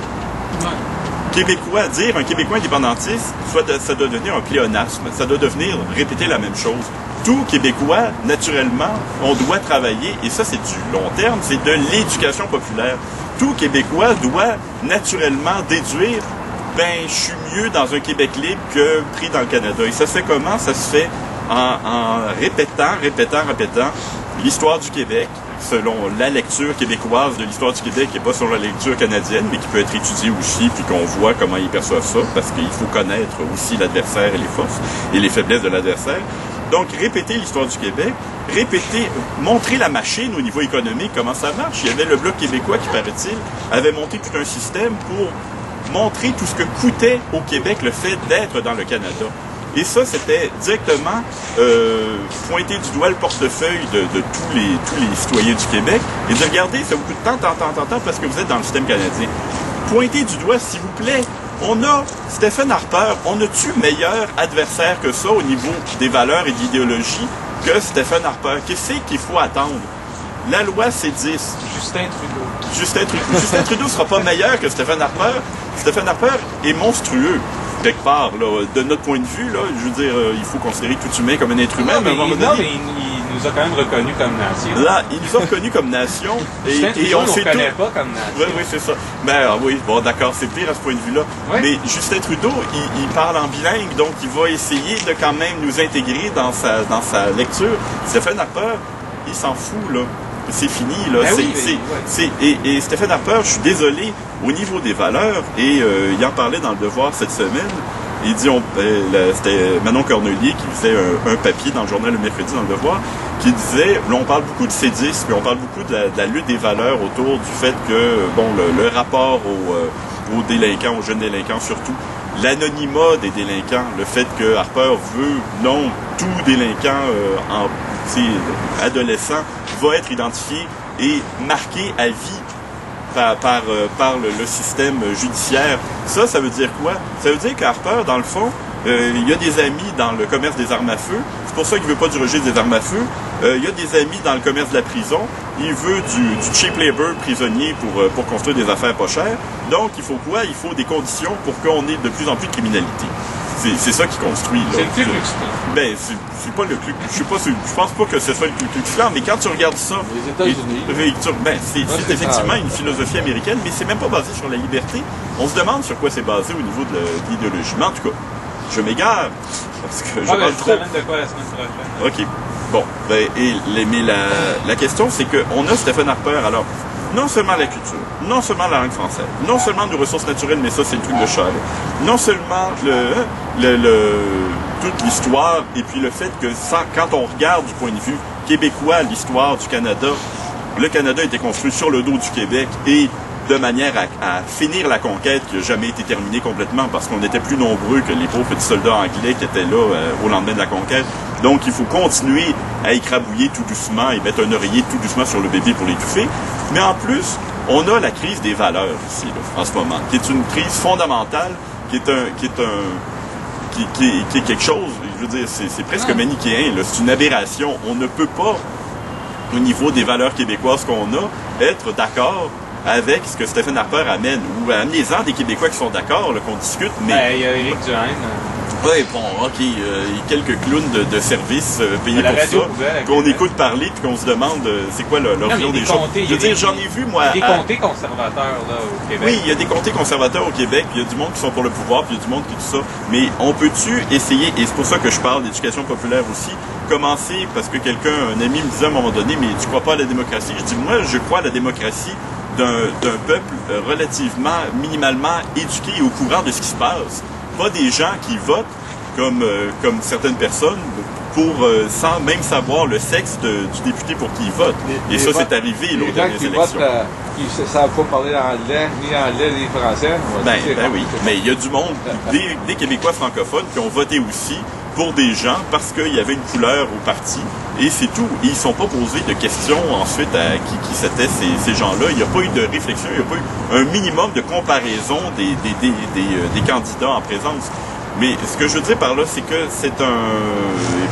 Québécois, dire un Québécois indépendantiste, ça doit devenir un pléonasme, ça doit devenir répéter la même chose. Tout Québécois, naturellement, on doit travailler, et ça c'est du long terme, c'est de l'éducation populaire. Tout Québécois doit naturellement déduire, je suis mieux dans un Québec libre que pris dans le Canada. Et ça se fait comment? Ça se fait en répétant l'histoire du Québec, selon la lecture québécoise de l'histoire du Québec, et pas selon la lecture canadienne, mais qui peut être étudiée aussi, puis qu'on voit comment ils perçoivent ça, parce qu'il faut connaître aussi l'adversaire et les forces et les faiblesses de l'adversaire. Donc, répéter l'histoire du Québec, montrer la machine au niveau économique, comment ça marche. Il y avait le Bloc québécois qui, paraît-il, avait monté tout un système pour montrer tout ce que coûtait au Québec le fait d'être dans le Canada. Et ça, c'était directement pointer du doigt le portefeuille de tous les citoyens du Québec et de regarder, ça vous coûte tant, parce que vous êtes dans le système canadien. Pointer du doigt, s'il vous plaît. On a Stephen Harper, on a-tu meilleur adversaire que ça au niveau des valeurs et de l'idéologie que Stephen Harper? Qu'est-ce qu'il faut attendre? La loi, c'est 10. Justin Trudeau ne sera pas meilleur que Stephen Harper. Stephen Harper est monstrueux, quelque part. Là. De notre point de vue, là, je veux dire, il faut considérer tout humain comme un être humain. Mais il nous a quand même reconnus comme nation. Là, il nous a reconnus comme nation. et on ne connaît pas comme nation. Oui, c'est ça. Oui, bon, d'accord, c'est pire à ce point de vue-là. Ouais. Mais Justin Trudeau, il parle en bilingue, donc il va essayer de quand même nous intégrer dans sa lecture. Stephen Harper, il s'en fout, là. C'est fini, là. Et Stephen Harper, je suis désolé, au niveau des valeurs, et il en parlait dans Le Devoir cette semaine, il dit, c'était Manon Cornelier qui faisait un papier dans le journal Le Mercredi dans Le Devoir, qui disait, là, on parle beaucoup de sédisme, on parle beaucoup de la lutte des valeurs autour du fait que, le rapport aux délinquants, aux jeunes délinquants surtout, l'anonymat des délinquants, le fait que Harper veut, non, tout délinquant adolescent va être identifié et marqué à vie par le système judiciaire. Ça veut dire quoi? Ça veut dire qu'Harper, dans le fond, il y a des amis dans le commerce des armes à feu. C'est pour ça qu'il veut pas du registre des armes à feu. Il y a des amis dans le commerce de la prison. Il veut du cheap labor prisonnier pour construire des affaires pas chères. Donc, il faut quoi? Il faut des conditions pour qu'on ait de plus en plus de criminalité. C'est ça qui construit. C'est le Ku Klux Klan. Ben, c'est pas le Ku Klux. Je pense pas que ce soit le Ku Klux Klan, mais quand tu regardes ça, Les États-Unis. c'est effectivement une philosophie américaine, mais c'est même pas basé sur la liberté. On se demande sur quoi c'est basé au niveau de l'idéologie. Mais en tout cas, je m'égare parce que je parle trop. De quoi la semaine prochaine? OK. Bon, mais la question, c'est qu'on a Stephen Harper, alors, non seulement la culture, non seulement la langue française, non seulement nos ressources naturelles, mais ça, c'est le truc de Charles, non seulement toute l'histoire, et puis le fait que quand on regarde du point de vue québécois l'histoire du Canada, le Canada a été construit sur le dos du Québec et de manière à finir la conquête qui n'a jamais été terminée complètement parce qu'on était plus nombreux que les pauvres petits soldats anglais qui étaient là au lendemain de la conquête. Donc, il faut continuer à écrabouiller tout doucement et mettre un oreiller tout doucement sur le bébé pour l'étouffer. Mais en plus, on a la crise des valeurs ici, là, en ce moment, qui est une crise fondamentale, qui est quelque chose, je veux dire, c'est presque manichéen, là, c'est une aberration. On ne peut pas, au niveau des valeurs québécoises qu'on a, être d'accord avec ce que Stephen Harper amène, ou amenez-en des Québécois qui sont d'accord, qu'on discute, mais... Il y a Éric Duhaime. Oui, bon, OK, il y a quelques clowns de service payés pour ça, qu'on écoute parler, puis qu'on se demande c'est quoi l'opinion des gens. Je veux dire, j'en ai vu, moi... Il y a des comtés conservateurs, là, au Québec. Oui, il y a des comtés conservateurs au Québec, puis il y a du monde qui sont pour le pouvoir, puis il y a du monde qui tout ça. Mais on peut-tu essayer, et c'est pour ça que je parle d'éducation populaire aussi, commencer, parce que un ami me disait à un moment donné, mais tu crois pas à la démocratie? Je dis, moi, je crois à la démocratie d'un peuple relativement, minimalement éduqué et au courant de ce qui se passe. Pas des gens qui votent comme certaines personnes sans même savoir le sexe du député pour qui ils votent. Et ça, c'est arrivé lors des dernières élections. Qui ne savent pas parler anglais, ni anglais, ni français. Ben oui, mais il y a du monde, des Québécois francophones qui ont voté aussi pour des gens parce qu'il y avait une couleur au parti, et c'est tout. Et ils ne sont pas posés de questions ensuite à qui c'étaient ces gens-là. Il n'y a pas eu de réflexion, il n'y a pas eu un minimum de comparaison des candidats en présence. Mais ce que je veux dire par là, c'est que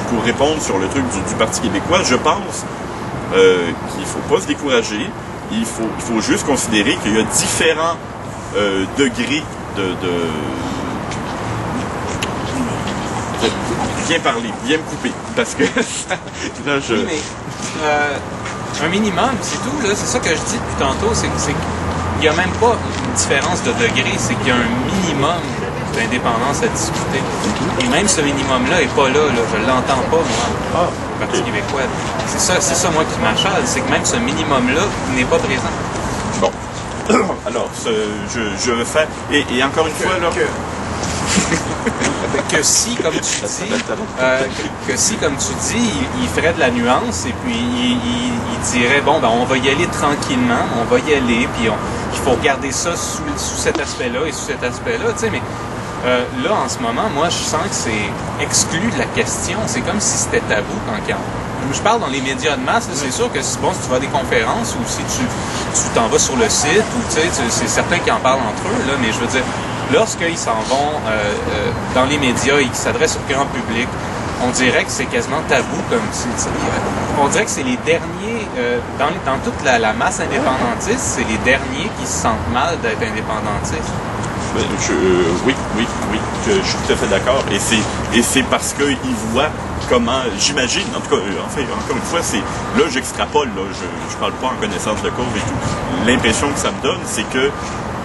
pour répondre sur le truc du Parti québécois, je pense qu'il ne faut pas se décourager. Il faut juste considérer qu'il y a différents degrés bien parler, bien me couper, parce que là, Oui, mais un minimum, c'est tout, là. C'est ça que je dis depuis tantôt, c'est qu'il n'y a même pas une différence de degré, c'est qu'il y a un minimum d'indépendance à discuter. Et même ce minimum-là n'est pas là, je ne l'entends pas, moi, au Parti québécois. C'est ça, moi, qui m'achale, c'est que même ce minimum-là n'est pas présent. Bon. Alors, je vais faire... Et encore une fois, là... Que si, comme tu dis, il ferait de la nuance et puis il dirait, bon, ben, on va y aller tranquillement, on va y aller, puis il faut regarder ça sous cet aspect-là et sous cet aspect-là, tu sais, mais là, en ce moment, moi, je sens que c'est exclu de la question. C'est comme si c'était tabou quand je parle dans les médias de masse, c'est sûr que si tu vas à des conférences ou si tu t'en vas sur le site, ou tu sais, c'est certains qui en parlent entre eux, là, mais je veux dire, lorsqu'ils s'en vont dans les médias et qu'ils s'adressent au grand public, on dirait que c'est quasiment tabou, comme on dirait que c'est les derniers, dans toute la masse indépendantiste, c'est les derniers qui se sentent mal d'être indépendantistes. Oui, je suis tout à fait d'accord. Et c'est parce qu'ils voient comment, j'imagine, en tout cas, encore une fois, là, j'extrapole, là, je parle pas en connaissance de cause et tout. L'impression que ça me donne, c'est que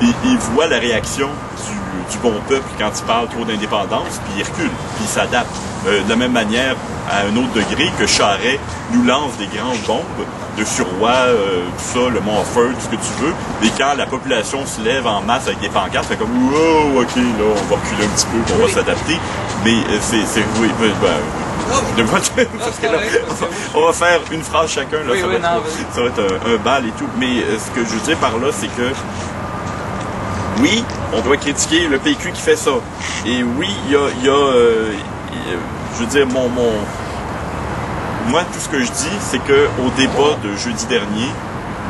ils voient la réaction du bon peuple quand il parle trop d'indépendance, puis ils reculent, puis ils s'adaptent. De la même manière, à un autre degré, que Charest nous lance des grandes bombes de Suroît, tout ça, le Mont-Offert, tout ce que tu veux, et quand la population se lève en masse avec des pancartes, c'est comme « Oh, OK, là, on va reculer un petit peu, on va s'adapter. » Mais parce que là, on va faire une phrase chacun, là, ça va être un bal et tout. Mais ce que je veux dire par là, c'est que oui, on doit critiquer le PQ qui fait ça. Et oui, il y a je veux dire, moi, tout ce que je dis, c'est qu'au débat de jeudi dernier,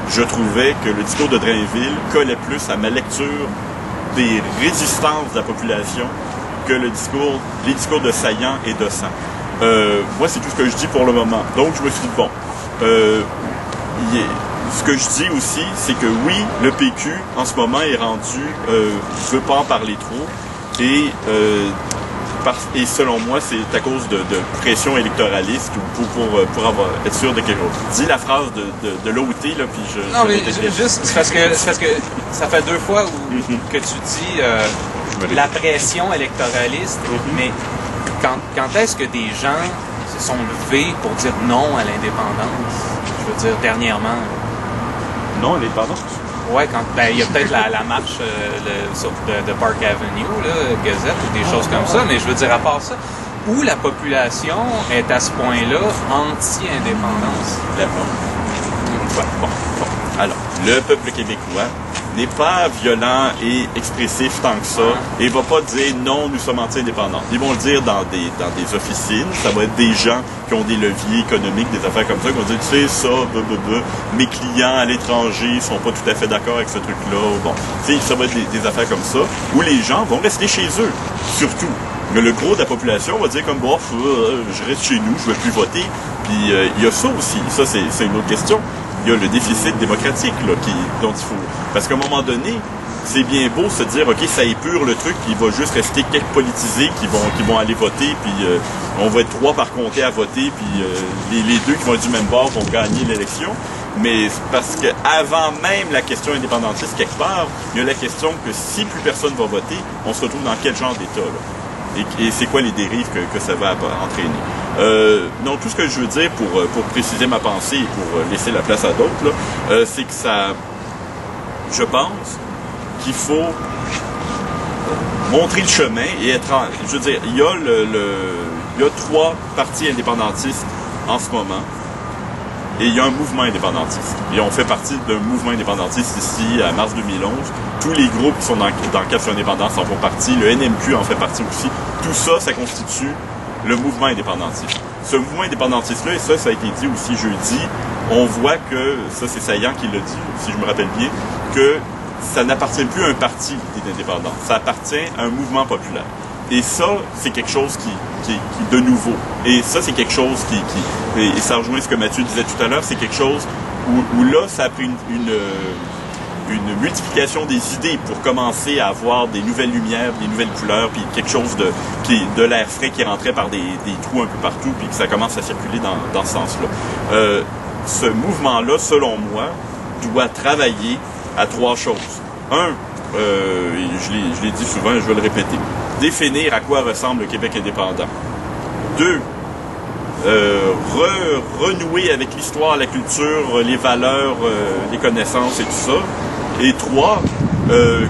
je trouvais que le discours de Drainville collait plus à ma lecture des résistances de la population que les discours de Saillant et de Sang. Moi, c'est tout ce que je dis pour le moment. Donc, je me suis dit, bon, ce que je dis aussi, c'est que oui, le PQ, en ce moment, est rendu, veut pas en parler trop, et selon moi, c'est à cause de pression électoraliste ou pour être sûr de quelque chose. Dis la phrase de l'OT, là, puis je... Non, mais juste, c'est parce que ça fait 2 fois que tu dis la pression électoraliste, mais quand est-ce que des gens se sont levés pour dire non à l'indépendance? Je veux dire, dernièrement. Non, l'indépendance? Ouais, il y a peut-être la marche de Park Avenue, là, Gazette, ou des choses comme ça, mais je veux dire, à part ça, où la population est à ce point-là anti-indépendance? Bon. Alors, le peuple québécois n'est pas violent et expressif tant que ça, et va pas dire non, nous sommes anti-indépendants. Ils vont le dire dans des officines, ça va être des gens qui ont des leviers économiques, des affaires comme ça, qui vont dire, tu sais, ça, mes clients à l'étranger sont pas tout à fait d'accord avec ce truc-là. Bon, tu sais, ça va être des affaires comme ça, où les gens vont rester chez eux, surtout. Mais le gros de la population va dire comme, bof, je reste chez nous, je veux plus voter. Puis il y a ça aussi, ça c'est une autre question. Il y a le déficit démocratique là, dont il faut... Parce qu'à un moment donné, c'est bien beau se dire, OK, ça épure le truc, puis il va juste rester quelques politisés qui vont aller voter, puis on va être 3 par comté à voter, puis les 2 qui vont être du même bord vont gagner l'élection. Mais parce que avant même la question indépendantiste, quelque part, il y a la question que si plus personne va voter, on se retrouve dans quel genre d'État, là? Et c'est quoi les dérives que ça va entraîner. Non, tout ce que je veux dire pour préciser ma pensée et pour laisser la place à d'autres, c'est que ça... Je pense qu'il faut montrer le chemin et être... Je veux dire, il y a 3 partis indépendantistes en ce moment et il y a un mouvement indépendantiste. Et on fait partie d'un mouvement indépendantiste ici, à mars 2011. Tous les groupes qui sont dans le Café Indépendance en font partie. Le NMQ en fait partie aussi. Tout ça, ça constitue le mouvement indépendantiste. Ce mouvement indépendantiste-là, et ça a été dit aussi jeudi, on voit que, ça c'est Saillant qui l'a dit, si je me rappelle bien, que ça n'appartient plus à un parti l'idée d'indépendance. Ça appartient à un mouvement populaire. Et ça, c'est quelque chose qui est de nouveau. Et ça, c'est quelque chose et ça rejoint ce que Mathieu disait tout à l'heure, c'est quelque chose où là, ça a pris une multiplication des idées pour commencer à avoir des nouvelles lumières, des nouvelles couleurs, puis quelque chose de l'air frais qui rentrait par des trous un peu partout, puis que ça commence à circuler dans ce sens-là. Ce mouvement-là, selon moi, doit travailler à 3 choses. Je l'ai dit souvent, je vais le répéter. Définir à quoi ressemble le Québec indépendant. 2, renouer avec l'histoire, la culture, les valeurs, les connaissances et tout ça. Et 3,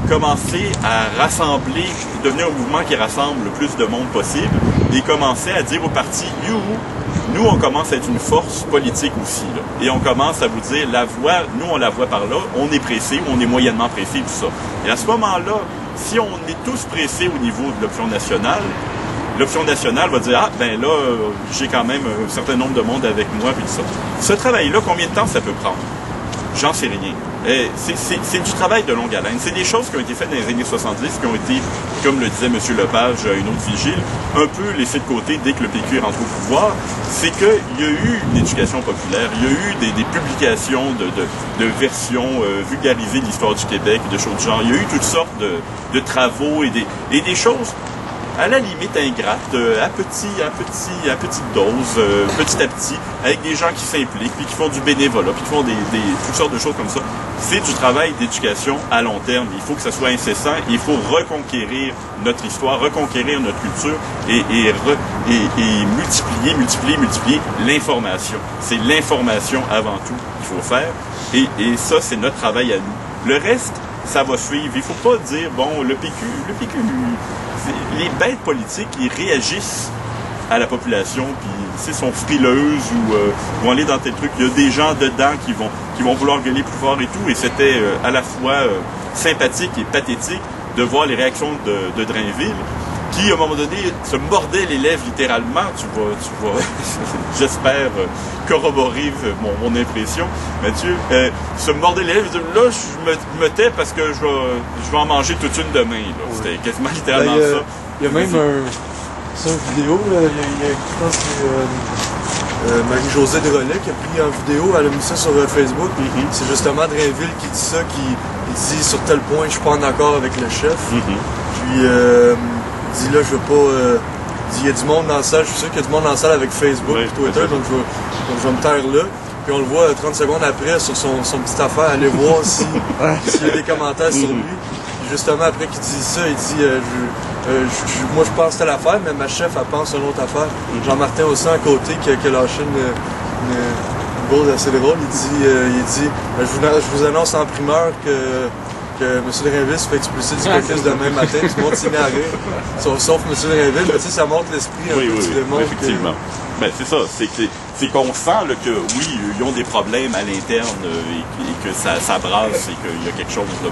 commencer à rassembler, devenir un mouvement qui rassemble le plus de monde possible et commencer à dire aux partis, nous, on commence à être une force politique aussi. Là. Et on commence à vous dire, la voix, nous, on la voit par là, on est pressé, on est moyennement pressé, tout ça. Et à ce moment-là, si on est tous pressés au niveau de l'option nationale va dire, ah, ben là, j'ai quand même un certain nombre de monde avec moi, puis tout ça. Ce travail-là, combien de temps ça peut prendre? J'en sais rien. C'est du travail de longue haleine. C'est des choses qui ont été faites dans les années 70, qui ont été, comme le disait M. Lepage à une autre vigile, un peu laissées de côté dès que le PQ est rentré au pouvoir. C'est qu'il y a eu une éducation populaire, il y a eu des publications de versions vulgarisées de l'histoire du Québec, de choses du genre. Il y a eu toutes sortes de travaux et des choses à la limite ingrate, à petite dose, petit à petit, avec des gens qui s'impliquent, puis qui font du bénévolat, puis qui font toutes sortes de choses comme ça. C'est du travail d'éducation à long terme. Il faut que ça soit incessant. Il faut reconquérir notre histoire, reconquérir notre culture et multiplier l'information. C'est l'information avant tout qu'il faut faire. Et ça, c'est notre travail à nous. Le reste, ça va suivre. Il faut pas dire, bon, le PQ, les bêtes politiques, ils réagissent à la population, puis sont frileuses ou vont aller dans tel truc. Il y a des gens dedans qui vont vouloir gueuler plus fort et tout, et c'était à la fois sympathique et pathétique de voir les réactions de Drainville. qui, à un moment donné, se mordait les lèvres littéralement. Tu vas j'espère, corroborer mon impression, Mathieu. Se mordait les lèvres, là, je me tais parce que je vais en manger toute une demain. Là. C'était quasiment littéralement ça. Il y a même une vidéo, là, je pense que c'est Marie-Josée Drolet qui a pris en vidéo, elle a mis ça sur Facebook. C'est justement Drainville qui dit ça, il dit sur tel point je suis pas en accord avec le chef. Puis il dit là je veux pas. Il y a du monde dans la salle, je suis sûr qu'il y a du monde dans la salle avec Facebook et Twitter, donc je vais me taire là. Puis on le voit 30 secondes après sur son petite affaire, aller voir s'il y a des commentaires sur lui. Puis justement après qu'il dit ça, il dit moi je pense telle affaire, mais ma chef elle pense une autre affaire. Jean-Martin aussi à côté qui a lâché une bourde assez drôle, il dit je vous annonce en primeur que M. Drainville se fait expulser du caucus demain matin, tout le monde s'y met à rire, sauf M. Drainville, mais tu sais, ça montre l'esprit un peu, tu démontres effectivement. Ben, c'est ça, c'est qu'on sent là, que oui, ils ont des problèmes à l'interne et que ça brasse et qu'il y a quelque chose là.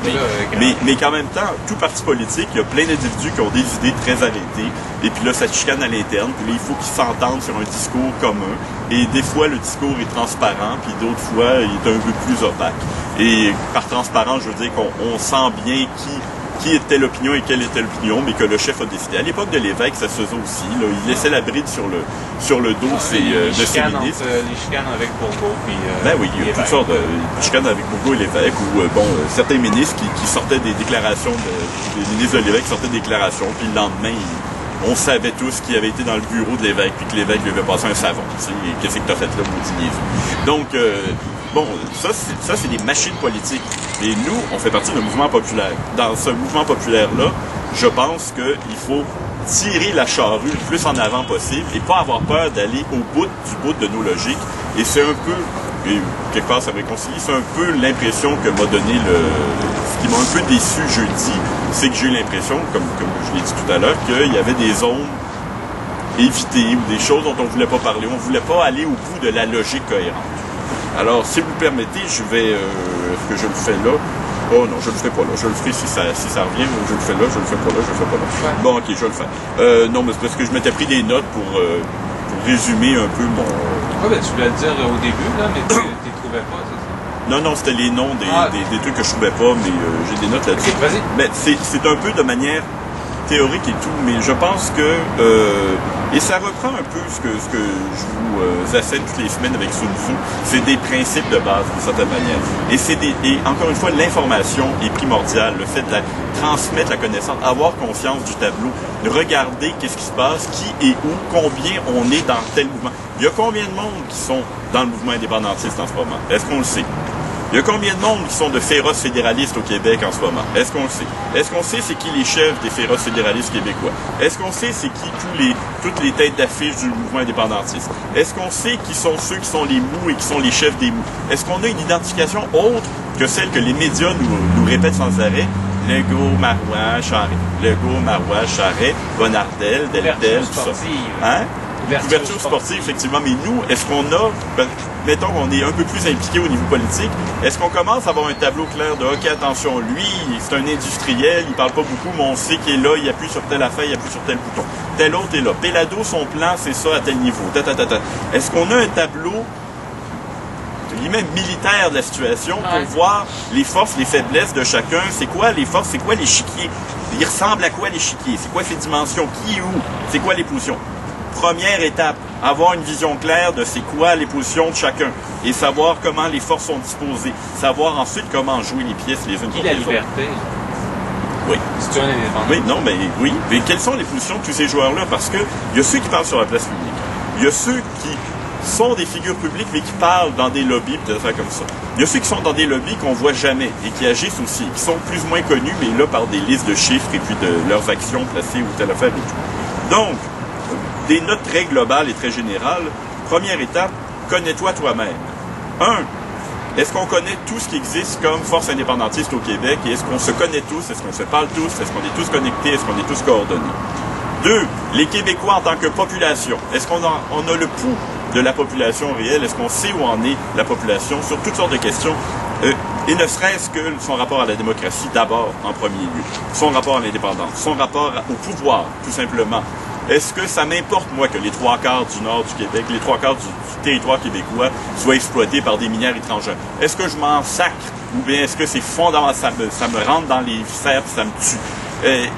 Mais qu'en même temps, tout parti politique, il y a plein d'individus qui ont des idées très arrêtées et puis là, ça chicane à l'interne, puis là, il faut qu'ils s'entendent sur un discours commun. Et des fois, le discours est transparent, puis d'autres fois, il est un peu plus opaque. Et par transparent, je veux dire qu'on sent bien qui était l'opinion et quelle était l'opinion, mais que le chef a décidé. À l'époque de l'évêque, ça se faisait aussi. Là, il laissait la bride sur le dos de ses ministres. Les chicanes avec Bourgault. Ben oui, il y a toutes sortes de chicanes avec Bourgault et l'évêque, ou certains ministres qui sortaient des déclarations, les ministres de l'évêque sortaient des déclarations, puis le lendemain, on savait tous qui avait été dans le bureau de l'évêque, puis que l'évêque lui avait passé un savon. Qu'est-ce que t'as fait là, maudit niaiseux? Donc, ça c'est des machines politiques. Et nous, on fait partie d'un mouvement populaire. Dans ce mouvement populaire-là, je pense qu'il faut tirer la charrue le plus en avant possible et pas avoir peur d'aller au bout de nos logiques. Et c'est un peu, et quelque part ça me réconcilie, c'est un peu l'impression que m'a donné ce qui m'a un peu déçu jeudi, c'est que j'ai eu l'impression, comme je l'ai dit tout à l'heure, qu'il y avait des zones évitées ou des choses dont on ne voulait pas parler. On ne voulait pas aller au bout de la logique cohérente. Alors, si vous le permettez, je vais... Est-ce que je le fais là? Oh non, je le ferai pas là. Je le ferai si ça revient. Je le fais là, je le fais pas là, je le fais pas là. Ouais. Bon, ok, je vais le faire. Non, mais c'est parce que je m'étais pris des notes pour résumer un peu mon... Ouais, ben tu voulais le dire au début, là, mais tu les trouvais pas, c'est ça? Non, c'était les noms des trucs que je trouvais pas, mais j'ai des notes là-dessus. Okay, vas-y. Mais c'est un peu de manière théorique et tout, mais je pense que... et ça reprend un peu ce que je vous assène toutes les semaines avec Sun Tzu, c'est des principes de base, d'une certaine manière. Et encore une fois, l'information est primordiale, le fait de transmettre la connaissance, avoir conscience du tableau, de regarder qu'est-ce qui se passe, qui et où, combien on est dans tel mouvement. Il y a combien de monde qui sont dans le mouvement indépendantiste en ce moment? Est-ce qu'on le sait? Il y a combien de monde qui sont de féroces fédéralistes au Québec en ce moment? Est-ce qu'on le sait? Est-ce qu'on sait c'est qui les chefs des féroces fédéralistes québécois? Est-ce qu'on sait c'est qui toutes les têtes d'affiche du mouvement indépendantiste? Est-ce qu'on sait qui sont ceux qui sont les mous et qui sont les chefs des mous? Est-ce qu'on a une identification autre que celle que les médias nous répètent sans arrêt? Legault, Marois, Charest. Legault, Marois, Charest, Bonardel, Deltel, tout ça. Hein? Couverture sportive, effectivement. Mais nous, est-ce qu'on a, mettons qu'on est un peu plus impliqué au niveau politique, est-ce qu'on commence à avoir un tableau clair de OK, attention, lui, c'est un industriel, il parle pas beaucoup, mais on sait qu'il est là, il appuie sur telle affaire, il appuie sur tel bouton. Tel autre est là. Pelado, son plan, c'est ça à tel niveau. Est-ce qu'on a un tableau militaire de la situation pour voir les forces, les faiblesses de chacun? C'est quoi les forces? C'est quoi l'échiquier? Il ressemble à quoi l'échiquier? C'est quoi ses dimensions? Qui est où? C'est quoi les positions? Première étape, avoir une vision claire de c'est quoi les positions de chacun et savoir comment les forces sont disposées. Savoir ensuite comment jouer les pièces les unes contre les autres. La liberté. Oui. C'est un élément. Oui, non, mais oui. Mais quelles sont les positions de tous ces joueurs-là? Parce que il y a ceux qui parlent sur la place publique. Il y a ceux qui sont des figures publiques mais qui parlent dans des lobbies, peut-être faire comme ça. Il y a ceux qui sont dans des lobbies qu'on voit jamais et qui agissent aussi, qui sont plus ou moins connus, mais là par des listes de chiffres et puis de leurs actions placées ou telle affaire et tout. Donc, des notes très globales et très générales. Première étape, connais-toi toi-même. 1. Est-ce qu'on connaît tout ce qui existe comme force indépendantiste au Québec et est-ce qu'on se connaît tous? Est-ce qu'on se parle tous? Est-ce qu'on est tous connectés? Est-ce qu'on est tous coordonnés? 2. Les Québécois en tant que population. Est-ce qu'on a le pouls de la population réelle? Est-ce qu'on sait où en est la population sur toutes sortes de questions? Et ne serait-ce que son rapport à la démocratie d'abord, en premier lieu. Son rapport à l'indépendance, son rapport au pouvoir, tout simplement. Est-ce que ça m'importe, moi, que les 3/4 du nord du Québec, les 3/4 du territoire québécois soient exploités par des minières étrangères? Est-ce que je m'en sacre? Ou bien est-ce que c'est fondamental, ça me rentre dans les viscères, ça me tue?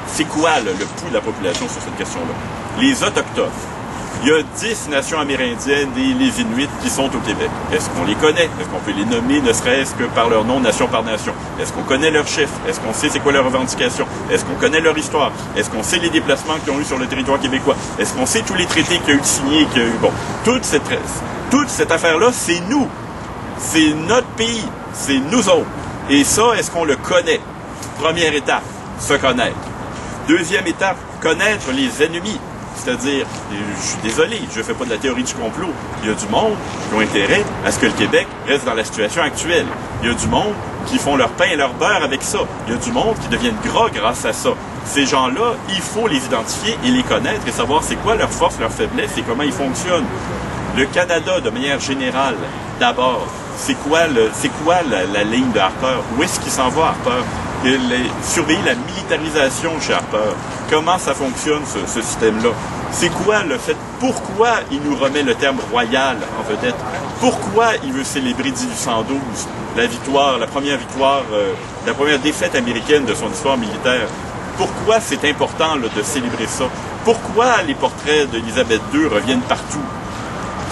C'est quoi le pouls de la population sur cette question-là? Les Autochtones. Il y a 10 nations amérindiennes et les Inuits qui sont au Québec. Est-ce qu'on les connaît? Est-ce qu'on peut les nommer, ne serait-ce que par leur nom, nation par nation? Est-ce qu'on connaît leurs chiffres? Est-ce qu'on sait c'est quoi leurs revendications? Est-ce qu'on connaît leur histoire? Est-ce qu'on sait les déplacements qu'ils ont eu sur le territoire québécois? Est-ce qu'on sait tous les traités qu'il y a eu signés? Bon, toute cette affaire-là, c'est nous. C'est notre pays. C'est nous autres. Et ça, est-ce qu'on le connaît? Première étape, se connaître. Deuxième étape, connaître les ennemis. C'est-à-dire, je suis désolé, je ne fais pas de la théorie du complot. Il y a du monde qui ont intérêt à ce que le Québec reste dans la situation actuelle. Il y a du monde qui font leur pain et leur beurre avec ça. Il y a du monde qui deviennent gras grâce à ça. Ces gens-là, il faut les identifier et les connaître et savoir c'est quoi leur force, leur faiblesse et comment ils fonctionnent. Le Canada, de manière générale, d'abord, c'est quoi la ligne de Harper? Où est-ce qu'il s'en va, Harper? Surveiller la militarisation chez Harper. Comment ça fonctionne, ce système-là? C'est quoi le fait? Pourquoi il nous remet le terme royal en vedette? Pourquoi il veut célébrer 1812, la première défaite américaine de son histoire militaire? Pourquoi c'est important là, de célébrer ça? Pourquoi les portraits d'Élisabeth II reviennent partout?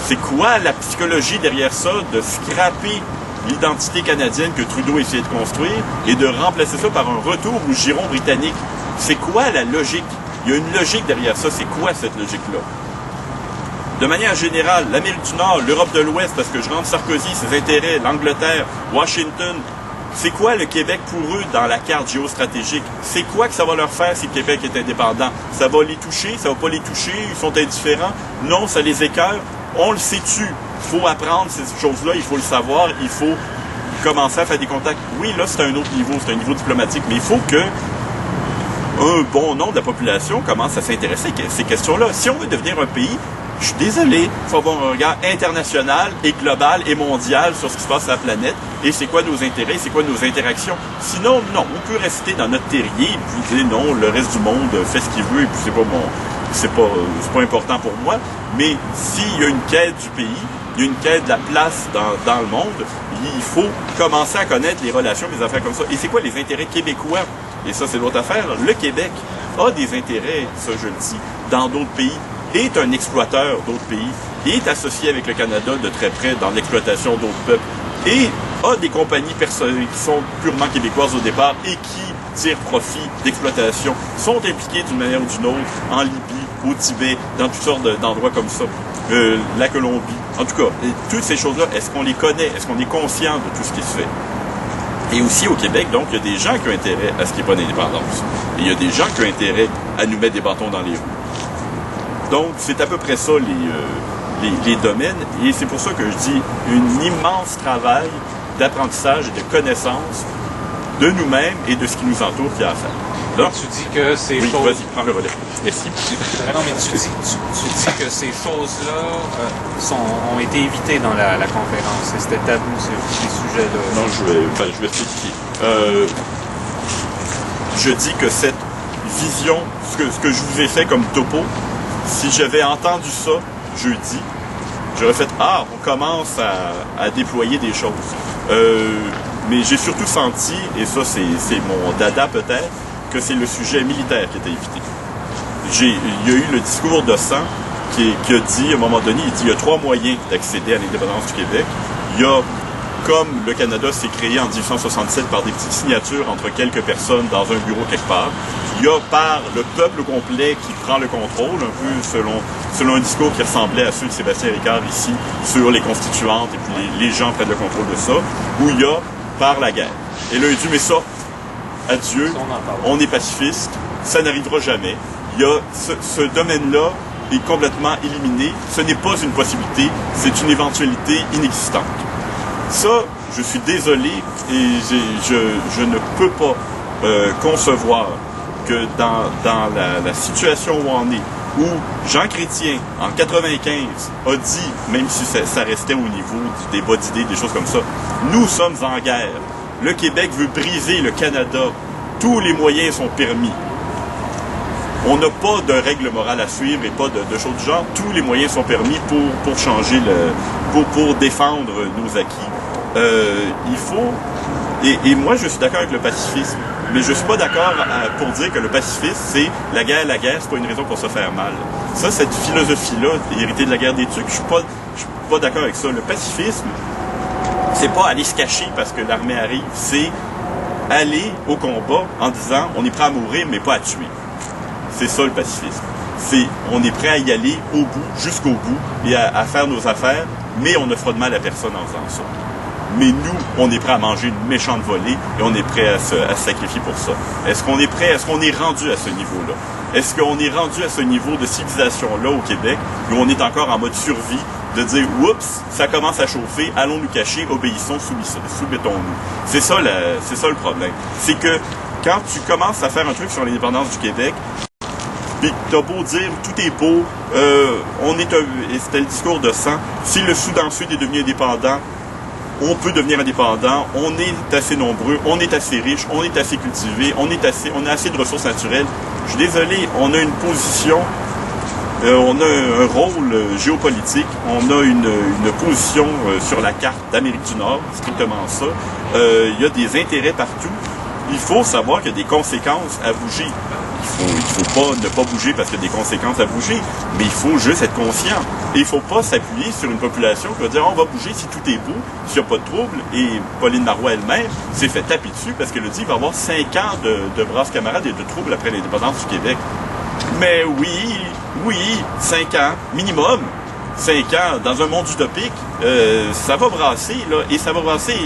C'est quoi la psychologie derrière ça de scraper l'identité canadienne que Trudeau essayait de construire et de remplacer ça par un retour au giron britannique? C'est quoi la logique? Il y a une logique derrière ça. C'est quoi cette logique-là? De manière générale, l'Amérique du Nord, l'Europe de l'Ouest, parce que je rentre Sarkozy, ses intérêts, l'Angleterre, Washington, c'est quoi le Québec pour eux dans la carte géostratégique? C'est quoi que ça va leur faire si le Québec est indépendant? Ça va les toucher? Ça va pas les toucher? Ils sont indifférents? Non, ça les écœure? On le sait-tu? Il faut apprendre ces choses-là, il faut le savoir, il faut commencer à faire des contacts. Oui, là, c'est un autre niveau, c'est un niveau diplomatique, mais il faut que un bon nombre de la population commence à s'intéresser à ces questions-là. Si on veut devenir un pays, je suis désolé, il faut avoir un regard international et global et mondial sur ce qui se passe sur la planète et c'est quoi nos intérêts, c'est quoi nos interactions. Sinon, non, on peut rester dans notre terrier et puis dire non, le reste du monde fait ce qu'il veut et puis c'est pas important pour moi. Mais s'il y a une quête du pays, il y a une quête de la place dans le monde, il faut commencer à connaître les relations, les affaires comme ça. Et c'est quoi les intérêts québécois? Et ça, c'est l'autre affaire. Le Québec a des intérêts, ça je le dis, dans d'autres pays, est un exploiteur d'autres pays, est associé avec le Canada de très près dans l'exploitation d'autres peuples, et a des compagnies qui sont purement québécoises au départ et qui tirent profit d'exploitation, sont impliquées d'une manière ou d'une autre en Libye, au Tibet, dans toutes sortes d'endroits comme ça, la Colombie. En tout cas, toutes ces choses-là, est-ce qu'on les connaît? Est-ce qu'on est conscient de tout ce qui se fait? Et aussi au Québec, donc, il y a des gens qui ont intérêt à ce qu'il n'y ait pas d'indépendance. Et il y a des gens qui ont intérêt à nous mettre des bâtons dans les roues. Donc, c'est à peu près ça les domaines. Et c'est pour ça que je dis un immense travail d'apprentissage et de connaissance de nous-mêmes et de ce qui nous entoure qu'il y a à faire. Donc, tu dis que ces oui, choses... vas-y, prends le relais. Merci. Non, mais tu dis que ces choses-là ont été évitées dans la conférence. Et c'était tabou, ces sujets-là. Non, je vais spécifier. Je dis que cette vision, ce que je vous ai fait comme topo, si j'avais entendu ça jeudi, j'aurais fait « Ah, on commence à déployer des choses. » Mais j'ai surtout senti, et ça c'est mon dada peut-être, que c'est le sujet militaire qui était évité. Il y a eu le discours de Sang qui a dit, à un moment donné, il dit il y a 3 moyens d'accéder à l'indépendance du Québec. Il y a, comme le Canada s'est créé en 1867 par des petites signatures entre quelques personnes dans un bureau quelque part, il y a par le peuple complet qui prend le contrôle, un peu selon un discours qui ressemblait à ceux de Sébastien Ricard ici, sur les constituantes, et puis les gens prennent le contrôle de ça, où il y a par la guerre. Et là, il dit, mais ça, adieu, on est pacifiste, ça n'arrivera jamais. Il y a ce domaine-là est complètement éliminé. Ce n'est pas une possibilité, c'est une éventualité inexistante. Ça, je suis désolé et je ne peux pas concevoir que dans la situation où on est, où Jean Chrétien, en 95, a dit, même si ça restait au niveau du débat d'idées, des choses comme ça, nous sommes en guerre. Le Québec veut briser le Canada. Tous les moyens sont permis. On n'a pas de règles morales à suivre et pas de choses du genre. Tous les moyens sont permis pour changer pour défendre nos acquis. Il faut... Et moi, je suis d'accord avec le pacifisme, mais je suis pas d'accord pour dire que le pacifisme, c'est la guerre, c'est pas une raison pour se faire mal. Ça, cette philosophie-là, héritée de la guerre des trucs, je suis pas d'accord avec ça. Le pacifisme, c'est pas aller se cacher parce que l'armée arrive, c'est aller au combat en disant on est prêt à mourir, mais pas à tuer. C'est ça le pacifisme. On est prêt à y aller au bout, jusqu'au bout, et à faire nos affaires, mais on ne fera de mal à personne en faisant ça. Mais nous, on est prêt à manger une méchante volée et on est prêt à se sacrifier pour ça. Est-ce qu'on est prêt? Est-ce qu'on est rendu à ce niveau-là? Est-ce qu'on est rendu à ce niveau de civilisation-là au Québec où on est encore en mode survie de dire « Oups, ça commence à chauffer, allons nous cacher, obéissons, soumettons-nous ». C'est ça le problème. C'est que quand tu commences à faire un truc sur l'indépendance du Québec, puis t'as beau dire tout est beau, et c'était le discours de sang, si le Soudan Sud est devenu indépendant, on peut devenir indépendant, on est assez nombreux, on est assez riche, on est assez cultivé, on a assez de ressources naturelles. Je suis désolé, on a une position, on a un rôle géopolitique, on a une position sur la carte d'Amérique du Nord, strictement ça. Il y a des intérêts partout. Il faut savoir qu'il y a des conséquences à bouger. Il faut pas ne pas bouger parce qu'il y a des conséquences à bouger, mais il faut juste être conscient. Et il faut pas s'appuyer sur une population qui va dire on va bouger si tout est beau, s'il n'y a pas de trouble. Et Pauline Marois elle-même s'est fait taper dessus parce qu'elle a dit qu'il va y avoir 5 ans de brasses camarades et de troubles après l'indépendance du Québec. Mais oui, 5 ans, minimum. 5 ans, dans un monde utopique, ça va brasser, là, et ça va brasser,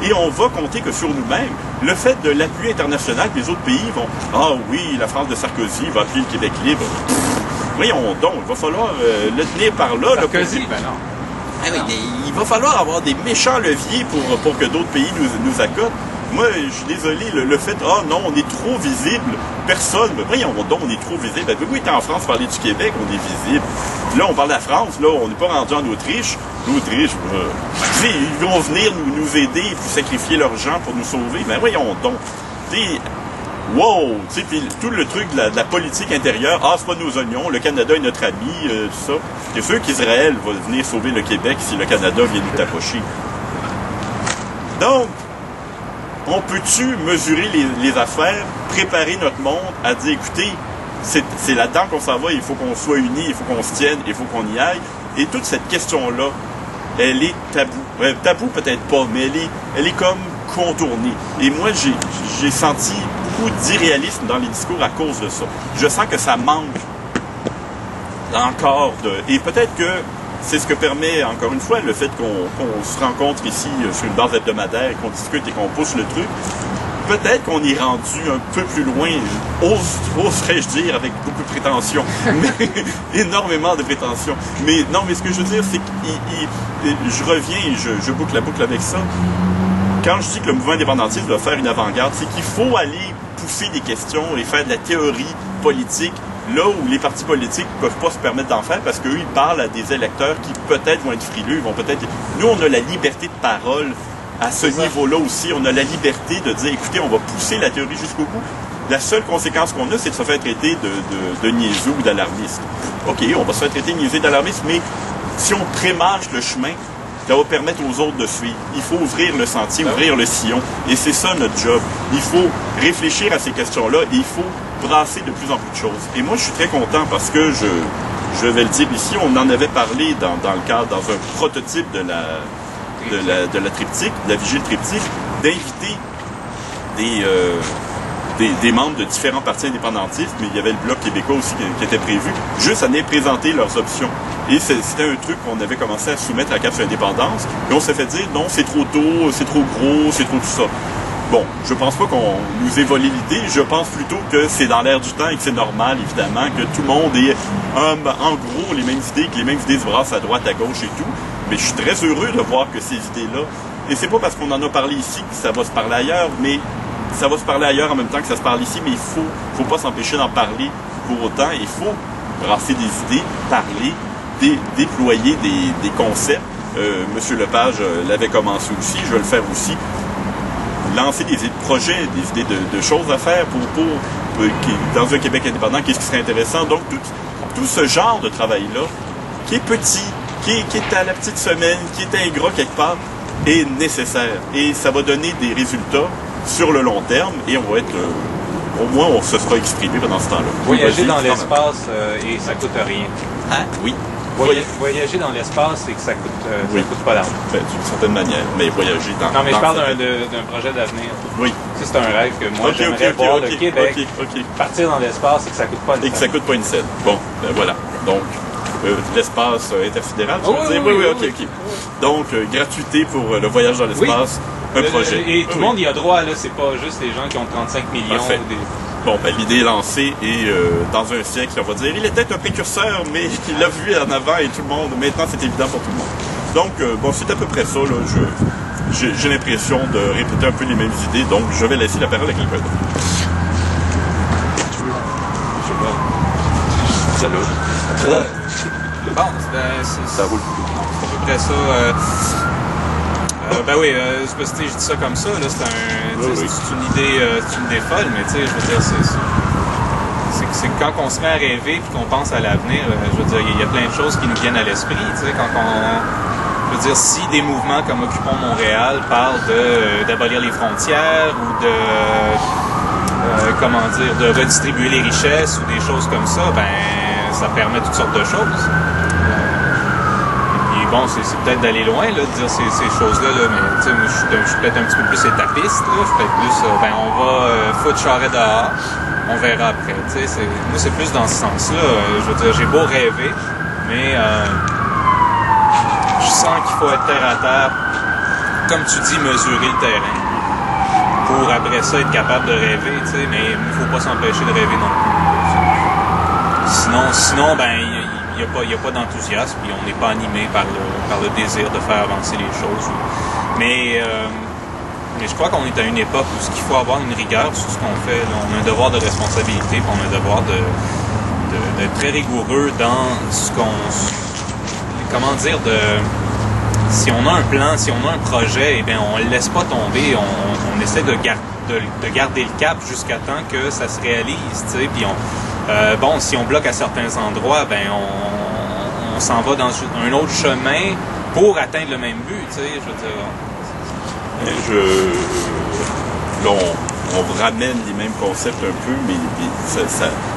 et on va compter que sur nous-mêmes. Le fait de l'appui international, que les autres pays vont « Ah oui, la France de Sarkozy va appeler le Québec libre. » Voyons donc, il va falloir le tenir par là. Sarkozy, ben non. Ah oui, il va falloir avoir des méchants leviers pour que d'autres pays nous accotent. Moi, je suis désolé, le fait « Ah non, on est trop visible. » Personne, mais voyons donc, on est trop visible. Oui, t'es en France, parler du Québec, on est visible. Là, on parle de la France, là, on n'est pas rendu en Autriche. L'Autriche, ils vont venir nous aider et puis sacrifier leurs gens pour nous sauver. Mais voyons donc. Wow! Puis tout le truc de la politique intérieure, c'est pas nos oignons, le Canada est notre ami, tout ça. C'est sûr qu'Israël va venir sauver le Québec si le Canada vient nous tapocher. Donc, on peut-tu mesurer les affaires, préparer notre monde à dire, écoutez, c'est là-dedans qu'on s'en va, il faut qu'on soit unis, il faut qu'on se tienne, il faut qu'on y aille. Et toute cette question-là, elle est tabou. Tabou peut-être pas, mais elle est comme contournée. Et moi, j'ai senti beaucoup d'irréalisme dans les discours à cause de ça. Je sens que ça manque encore Et peut-être que c'est ce que permet, encore une fois, le fait qu'on se rencontre ici sur une base hebdomadaire, qu'on discute et qu'on pousse le truc. Peut-être qu'on est rendu un peu plus loin, oserais-je dire, avec beaucoup de prétention, mais énormément de prétention. Mais non, mais ce que je veux dire, c'est que je reviens et je boucle la boucle avec ça. Quand je dis que le mouvement indépendantiste doit faire une avant-garde, c'est qu'il faut aller pousser des questions et faire de la théorie politique là où les partis politiques ne peuvent pas se permettre d'en faire parce qu'eux, ils parlent à des électeurs qui peut-être vont être frileux, Nous, on a la liberté de parole à ce niveau-là aussi. On a la liberté de dire, écoutez, on va pousser la théorie jusqu'au bout. La seule conséquence qu'on a, c'est de se faire traiter de niaiseux ou d'alarmiste. OK, on va se faire traiter de niaiseux et d'alarmiste, mais si on prémarche le chemin, ça va permettre aux autres de suivre. Il faut ouvrir le sentier, ouvrir le sillon. Et c'est ça notre job. Il faut réfléchir à ces questions-là et il faut brasser de plus en plus de choses. Et moi, je suis très content parce que je vais le dire ici, on en avait parlé dans le cadre, dans un prototype de la triptyque, de la vigile triptyque, d'inviter des membres de différents partis indépendantistes, mais il y avait le Bloc québécois aussi qui était prévu, juste à venir présenter leurs options. Et c'était un truc qu'on avait commencé à soumettre à la CAP sur l'indépendance, et on s'est fait dire, non, c'est trop tôt, c'est trop gros, c'est trop tout ça. Bon, je pense pas qu'on nous ait volé l'idée, je pense plutôt que c'est dans l'air du temps et que c'est normal, évidemment, que tout le monde ait en gros les mêmes idées, que les mêmes idées se brassent à droite, à gauche et tout. Mais je suis très heureux de voir que ces idées-là, et c'est pas parce qu'on en a parlé ici que ça va se parler ailleurs, mais ça va se parler ailleurs en même temps que ça se parle ici, mais il faut pas s'empêcher d'en parler pour autant. Il faut brasser des idées, parler, déployer des concepts. Monsieur Lepage l'avait commencé aussi, je vais le faire aussi. Lancer des idées de projets, des idées de choses à faire dans un Québec indépendant, qu'est-ce qui serait intéressant. Donc, tout ce genre de travail-là, qui est petit, qui est à la petite semaine, qui est ingrat quelque part, est nécessaire. Et ça va donner des résultats sur le long terme et on va être... au moins, on se sera exprimé pendant ce temps-là. Voyager dans l'espace et ça coûte rien. Ah, oui. Voyager dans l'espace et que ça coûte pas d'argent. D'une certaine manière, mais voyager dans... Non, mais je parle d'un projet d'avenir. Oui. Ça, c'est un rêve que moi, j'aimerais voir le Québec partir dans l'espace et que ça coûte pas une scène. Et que ça coûte pas une scène. Bon, ben voilà. Donc, l'espace intersidéral, tu veux dire? Oui, ok. Donc, gratuité pour le voyage dans l'espace, un projet. Et tout le monde y a droit, là. C'est pas juste les gens qui ont 35 millions. Ou des... Bon, ben l'idée est lancée et dans un siècle, on va dire, il était un précurseur, mais il l'a vu en avant et tout le monde, maintenant c'est évident pour tout le monde. Donc, bon, c'est à peu près ça, là. J'ai l'impression de répéter un peu les mêmes idées, donc je vais laisser la parole à quelqu'un d'autre. Bon, ça roule. C'est à peu près ça. Ben oui, c'est parce que je dis ça comme ça, là, c'est une idée folle, mais tu sais, je veux dire, c'est que quand on se met à rêver et qu'on pense à l'avenir, je veux dire, il y a plein de choses qui nous viennent à l'esprit, tu sais, je veux dire, si des mouvements comme Occupons Montréal parlent d'abolir les frontières ou de redistribuer les richesses ou des choses comme ça, ben, ça permet toutes sortes de choses. Bon, c'est peut-être d'aller loin, là, de dire ces choses-là, là, mais tu sais, moi, je suis peut-être un petit peu plus étapiste, là, je suis peut-être plus, on va foutre charret dehors, on verra après, tu sais, moi, c'est plus dans ce sens-là, je veux dire, j'ai beau rêver, mais je sens qu'il faut être terre à terre, comme tu dis, mesurer le terrain, pour après ça être capable de rêver, tu sais, mais il ne faut pas s'empêcher de rêver non plus. Sinon, ben, il n'y a pas d'enthousiasme, puis on n'est pas animé par le désir de faire avancer les choses. Mais je crois qu'on est à une époque où il faut avoir une rigueur sur ce qu'on fait. Là, on a un devoir de responsabilité, puis on a un devoir d'être très rigoureux dans ce qu'on... Comment dire, si on a un plan, si on a un projet, eh bien, on ne le laisse pas tomber, on essaie de garder le cap jusqu'à temps que ça se réalise, tu sais, puis si on bloque à certains endroits, ben on s'en va dans un autre chemin pour atteindre le même but, tu sais, je veux dire. Là, on ramène les mêmes concepts un peu, mais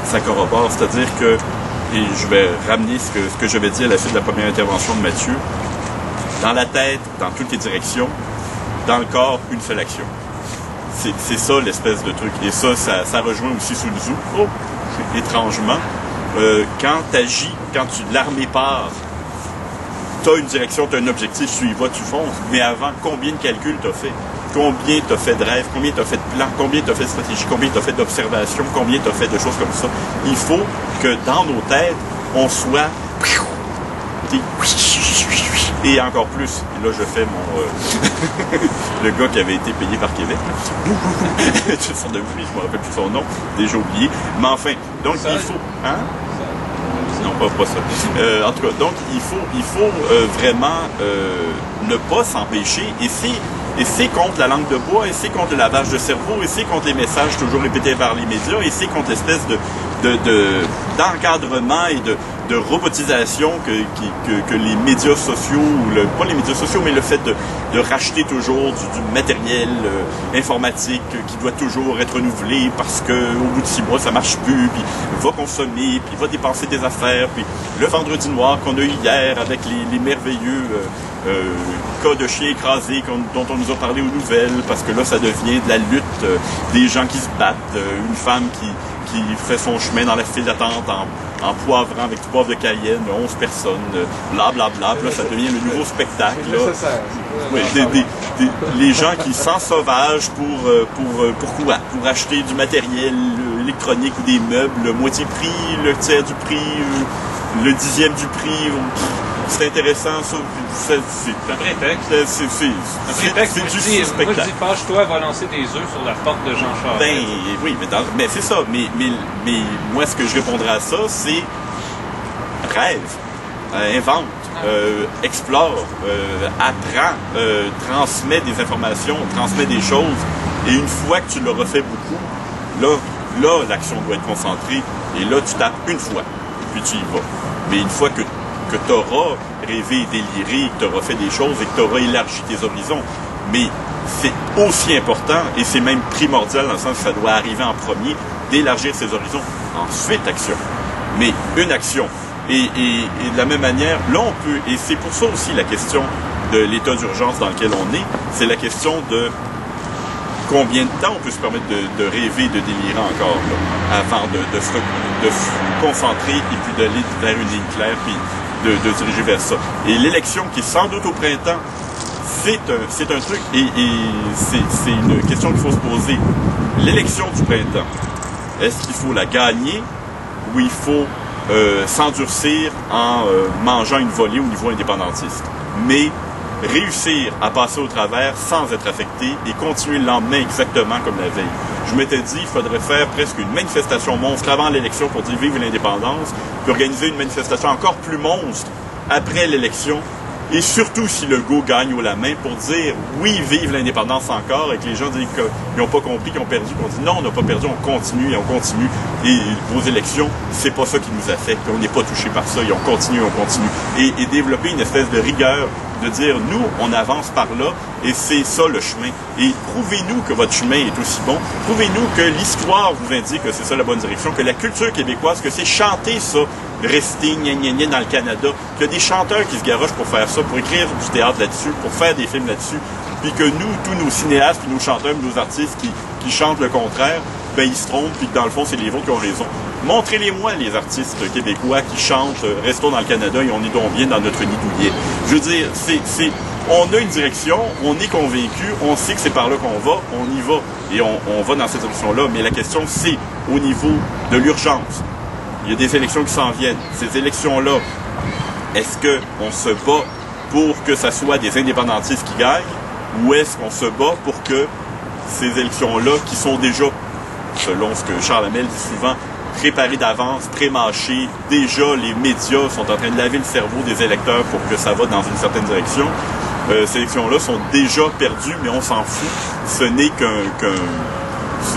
ça corrobore, c'est-à-dire que, et je vais ramener ce que je vais dire à la suite de la première intervention de Mathieu, dans la tête, dans toutes les directions, dans le corps, une seule action. C'est ça l'espèce de truc. Et ça rejoint aussi Sun Tzu. Oh, étrangement, quand tu agis, quand l'armée part, tu as une direction, tu as un objectif, tu y vas, tu fonces. Mais avant, combien de calculs tu as fait? Combien tu as fait de rêves? Combien tu as fait de plans? Combien tu as fait de stratégie? Combien tu as fait d'observations? Combien tu as fait de choses comme ça? Il faut que dans nos têtes, on soit... Et encore plus, et là je fais mon... le gars qui avait été payé par Québec. Une sorte de bruit, je me rappelle plus son nom, déjà oublié. Mais enfin, donc il faut... Hein? Non, pas ça. En tout cas, donc il faut vraiment ne pas s'empêcher. Et c'est contre la langue de bois, et c'est contre le lavage de cerveau, et c'est contre les messages toujours répétés par les médias, et c'est contre l'espèce d'encadrement et de robotisation que les médias sociaux, ou pas les médias sociaux, mais le fait de racheter toujours du matériel informatique qui doit toujours être renouvelé parce qu'au bout de 6 mois, ça marche plus, puis va consommer, puis va dépenser des affaires, puis le vendredi noir qu'on a eu hier avec les merveilleux cas de chiens écrasés dont on nous a parlé aux nouvelles, parce que là, ça devient de la lutte des gens qui se battent, une femme qui fait son chemin dans la file d'attente en poivrant avec du poivre de Cayenne, 11 personnes, blablabla, là, ça devient le nouveau spectacle. Là. Oui, les gens qui s'ensauvagent pour acheter du matériel électronique ou des meubles, le moitié prix, le tiers du prix, le 10e du prix. C'est intéressant, ça. C'est un prétexte. C'est du spectacle. Moi, je dis, fâche-toi, va lancer des œufs sur la porte de Jean Charest. Ben, oui, mais c'est ça. Mais moi, ce que je répondrais à ça, c'est rêve, invente, explore, apprend, transmet des informations, transmet des choses. Et une fois que tu l'auras fait beaucoup, là, l'action doit être concentrée. Et là, tu tapes une fois, puis tu y vas. Mais une fois que tu auras rêvé et déliré, que tu auras fait des choses et que tu auras élargi tes horizons. Mais c'est aussi important, et c'est même primordial dans le sens que ça doit arriver en premier, d'élargir ses horizons. Ensuite, action. Mais une action. Et de la même manière, là, on peut, et c'est pour ça aussi la question de l'état d'urgence dans lequel on est, c'est la question de combien de temps on peut se permettre de rêver, de délirer encore, là, avant de se concentrer et puis d'aller vers une ligne claire, puis de diriger vers ça. Et l'élection qui est sans doute au printemps, c'est un truc, et c'est une question qu'il faut se poser. L'élection du printemps, est-ce qu'il faut la gagner ou il faut s'endurcir en mangeant une volée au niveau indépendantiste? Mais réussir à passer au travers sans être affecté et continuer le lendemain exactement comme la veille. Je m'étais dit, il faudrait faire presque une manifestation monstre avant l'élection pour dire vive l'indépendance, puis organiser une manifestation encore plus monstre après l'élection, et surtout si Legault gagne haut la main pour dire oui, vive l'indépendance encore, et que les gens disent qu'ils n'ont pas compris, qu'ils ont perdu, qu'on dit non, on n'a pas perdu, on continue et on continue, et vos élections, c'est pas ça qui nous affecte, on n'est pas touché par ça, et on continue, et développer une espèce de rigueur, de dire nous, on avance par là, et c'est ça le chemin, et prouvez-nous que votre chemin est aussi bon, prouvez-nous que l'histoire vous indique que c'est ça la bonne direction, que la culture québécoise, que c'est chanter ça, rester gna gna gna dans le Canada, qu'il y a des chanteurs qui se garochent pour faire ça, pour écrire du théâtre là-dessus, pour faire des films là-dessus, puis que nous, tous nos cinéastes, puis nos chanteurs, puis nos artistes qui chantent le contraire, ben ils se trompent, puis que dans le fond, c'est les autres qui ont raison. Montrez-les-moi, les artistes québécois qui chantent « Restons dans le Canada et on est donc bien dans notre nid douillet ». Je veux dire, on a une direction, on est convaincu, on sait que c'est par là qu'on va, on y va, et on va dans cette direction-là. Mais la question, c'est au niveau de l'urgence. Il y a des élections qui s'en viennent. Ces élections-là, est-ce qu'on se bat pour que ça soit des indépendantistes qui gagnent, ou est-ce qu'on se bat pour que ces élections-là, qui sont déjà, selon ce que Charles Hamel dit souvent, préparées d'avance, pré-mâchées, déjà les médias sont en train de laver le cerveau des électeurs pour que ça va dans une certaine direction. Ces élections-là sont déjà perdues, mais on s'en fout. Ce n'est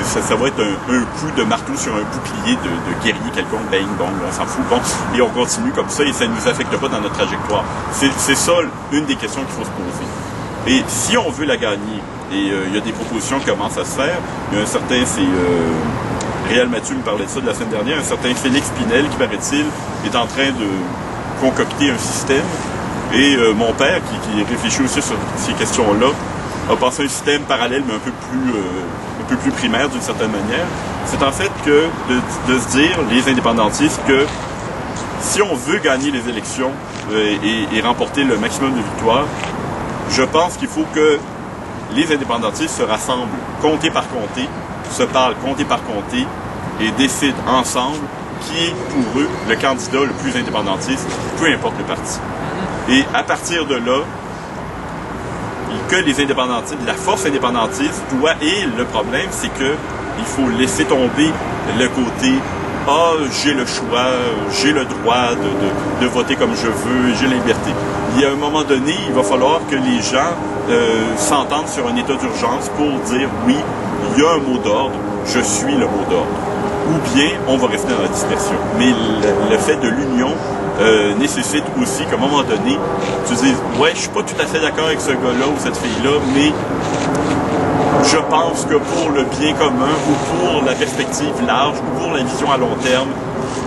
ça va être un coup de marteau sur un bouclier de guerrier quelconque, bang, bang, on s'en fout, bon, et on continue comme ça, et ça ne nous affecte pas dans notre trajectoire. C'est ça une des questions qu'il faut se poser. Et si on veut la gagner, et il y a des propositions qui commencent à se faire, il y a un certain, Réal Mathieu me parlait de ça de la semaine dernière, un certain Félix Pinel, qui paraît-il, est en train de concocter un système, et mon père, qui réfléchit aussi sur ces questions-là, a pensé à un système parallèle, mais un peu plus primaire d'une certaine manière. C'est en fait que de se dire, les indépendantistes, que si on veut gagner les élections et remporter le maximum de victoires, je pense qu'il faut que les indépendantistes se rassemblent comté par comté, se parlent comté par comté et décident ensemble qui est pour eux le candidat le plus indépendantiste, peu importe le parti. Et à partir de là, que les indépendantistes, la force indépendantiste doit, et le problème, c'est que il faut laisser tomber le côté « Ah, j'ai le choix, j'ai le droit de voter comme je veux, j'ai la liberté ». Il y a un moment donné, il va falloir que les gens s'entendent sur un état d'urgence pour dire « Oui, il y a un mot d'ordre, je suis le mot d'ordre ». Ou bien, on va rester dans la dispersion. Mais le fait de l'union nécessite aussi qu'à un moment donné, tu dises « Ouais, je suis pas tout à fait d'accord avec ce gars-là ou cette fille-là, mais je pense que pour le bien commun ou pour la perspective large ou pour la vision à long terme,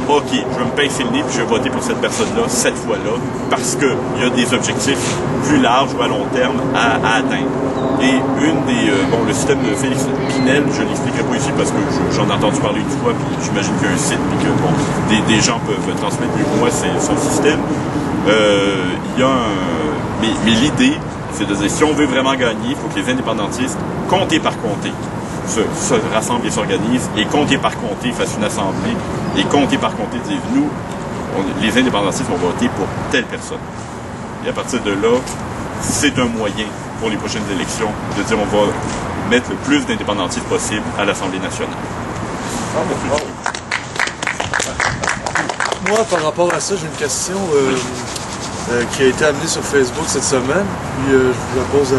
OK, je vais me pincer le nez puis je vais voter pour cette personne-là, cette fois-là, parce qu'il y a des objectifs plus larges ou à long terme à atteindre. » Et le système de Félix Pinel, je ne l'expliquerai pas ici parce que j'en ai entendu parler une fois, puis j'imagine qu'il y a un site, puis que des gens peuvent transmettre mieux que moi son système. Mais l'idée, c'est de dire, si on veut vraiment gagner, il faut que les indépendantistes, comté par comté, se rassemblent et s'organisent, et comté par comté fassent une assemblée, et comté par comté disent, nous, les indépendantistes vont voter pour telle personne. Et à partir de là, c'est un moyen pour les prochaines élections de dire on va mettre le plus d'indépendantistes possible à l'Assemblée nationale. moi, par rapport à ça, j'ai une question qui a été amenée sur Facebook cette semaine. Puis je vous la pose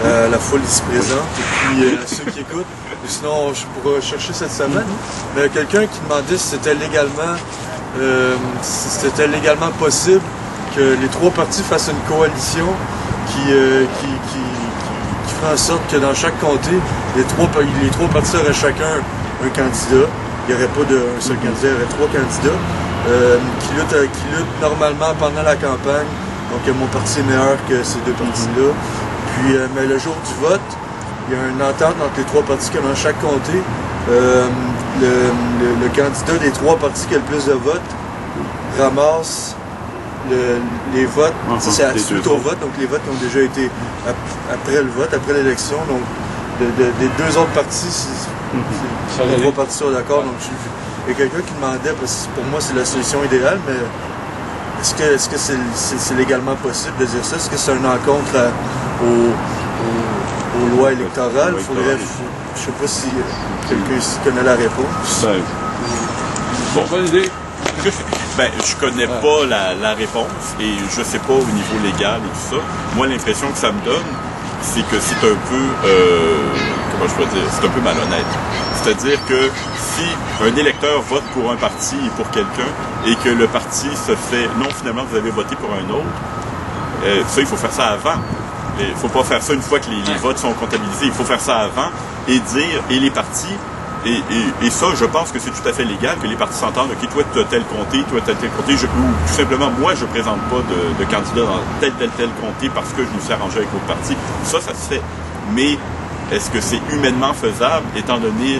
à la foule ici présente et puis à ceux qui écoutent. Et sinon, je pourrais chercher cette semaine. Mais quelqu'un qui demandait si c'était légalement possible que les trois partis fassent une coalition qui ferait en sorte que dans chaque comté, les trois partis auraient chacun un candidat. Il n'y aurait pas d'un seul candidat, il y aurait trois candidats qui luttent normalement pendant la campagne. Donc mon parti est meilleur que ces deux partis-là. Puis mais le jour du vote, il y a une entente entre les trois partis que dans chaque comté, le candidat des trois partis qui a le plus de votes ramasse les votes. Ça, c'est suite au vote, donc les votes qui ont déjà été après le vote, après l'élection. Donc des deux autres partis, les trois partis sont d'accord. Donc il y a quelqu'un qui demandait, parce que pour moi c'est la solution idéale, mais est-ce que c'est légalement possible de dire ça? Est-ce que c'est une encontre aux lois électorales? Je ne sais pas si quelqu'un ici connaît la réponse. Bonne idée. Ben, je connais pas la réponse et je sais pas au niveau légal et tout ça. Moi, l'impression que ça me donne, c'est que c'est un peu, comment je peux dire, c'est un peu malhonnête. C'est-à-dire que si un électeur vote pour un parti et pour quelqu'un et que le parti se fait, non, finalement, vous avez voté pour un autre, ça, il faut faire ça avant. Il ne faut pas faire ça une fois que les votes sont comptabilisés. Il faut faire ça avant et dire, et les partis, et ça, je pense que c'est tout à fait légal que les partis s'entendent, ok, toi, tu as tel comté, toi, tu as tel comté, ou tout simplement, moi, je ne présente pas de candidat dans tel comté parce que je me suis arrangé avec l'autre parti. Ça se fait. Mais est-ce que c'est humainement faisable, étant donné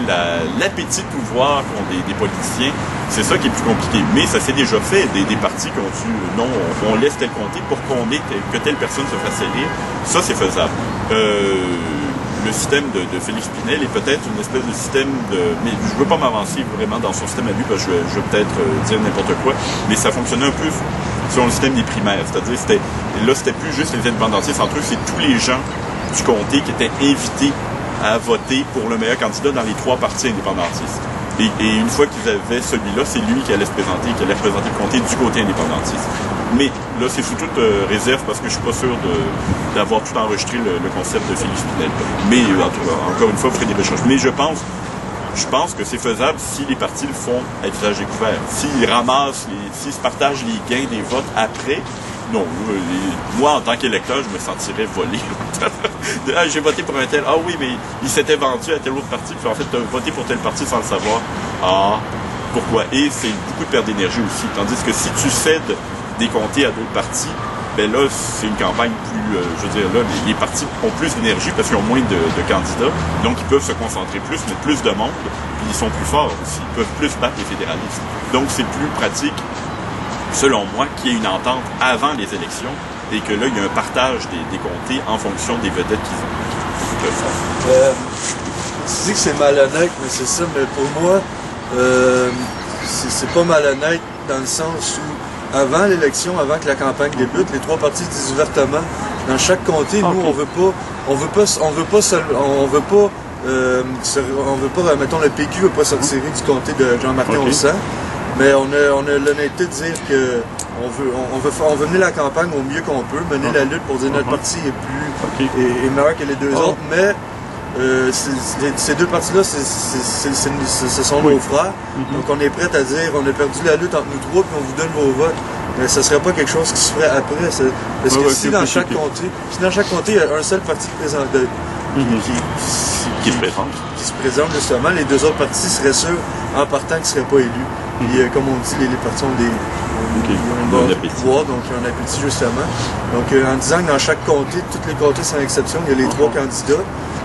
l'appétit de pouvoir qu'ont des politiciens? C'est ça qui est plus compliqué. Mais ça s'est déjà fait, des partis qui ont dit, non, on laisse tel comté pour que telle personne se fasse élire. Ça, c'est faisable. Le système de Félix Pinel est peut-être une espèce de système mais je ne veux pas m'avancer vraiment dans son système à lui parce que je vais peut-être dire n'importe quoi, mais ça fonctionnait un peu sur le système des primaires, c'est-à-dire c'était plus juste les indépendantistes entre eux, c'est tous les gens du comté qui étaient invités à voter pour le meilleur candidat dans les trois partis indépendantistes. Et une fois qu'ils avaient celui-là, c'est lui qui allait se présenter, qui allait représenter le comté du côté indépendantiste. Mais là, c'est sous toute réserve parce que je suis pas sûr d'avoir tout enregistré le concept de Félix Pinel. Mais encore une fois, vous ferez des recherches. Mais je pense que c'est faisable si les partis le font à visage découvert. S'ils ramassent, s'ils se partagent les gains des votes après, non. Moi, en tant qu'électeur, je me sentirais volé. J'ai voté pour un tel. Ah oui, mais il s'était vendu à tel autre parti. Puis en fait, tu as voté pour tel parti sans le savoir. Ah, pourquoi? Et c'est beaucoup de perte d'énergie aussi. Tandis que si tu cèdes des comtés à d'autres partis, ben là, c'est une campagne plus... je veux dire, là, les partis ont plus d'énergie parce qu'ils ont moins de candidats. Donc, ils peuvent se concentrer plus, mettre plus de monde. Puis ils sont plus forts aussi. Ils peuvent plus battre les fédéralistes. Donc, c'est plus pratique, selon moi, qu'il y ait une entente avant les élections et que là, il y a un partage des comtés en fonction des vedettes qu'ils ont. Tu dis que c'est malhonnête, mais c'est ça. Mais pour moi, c'est pas malhonnête dans le sens où, avant l'élection, avant que la campagne débute, les trois partis disent ouvertement, dans chaque comté, nous, on veut pas, mettons, le PQ veut pas sortir du comté de Jean-Martin Haussan. Mais on a l'honnêteté de dire que on veut mener la campagne au mieux qu'on peut, mener la lutte pour dire notre parti est meilleur que les deux autres, mais ces deux partis-là, ce sont nos frères. Donc on est prêt à dire on a perdu la lutte entre nous trois puis on vous donne vos votes. Mais ce ne serait pas quelque chose qui se ferait après. Parce que si dans chaque comté, il y a un seul parti qui se présente justement, les deux autres partis seraient sûrs en partant qu'ils ne seraient pas élus. Et comme on dit, les partis ont des pouvoir, donc ils ont un appétit justement. Donc en disant que dans chaque comté, tous les comtés sans exception, il y a les trois candidats,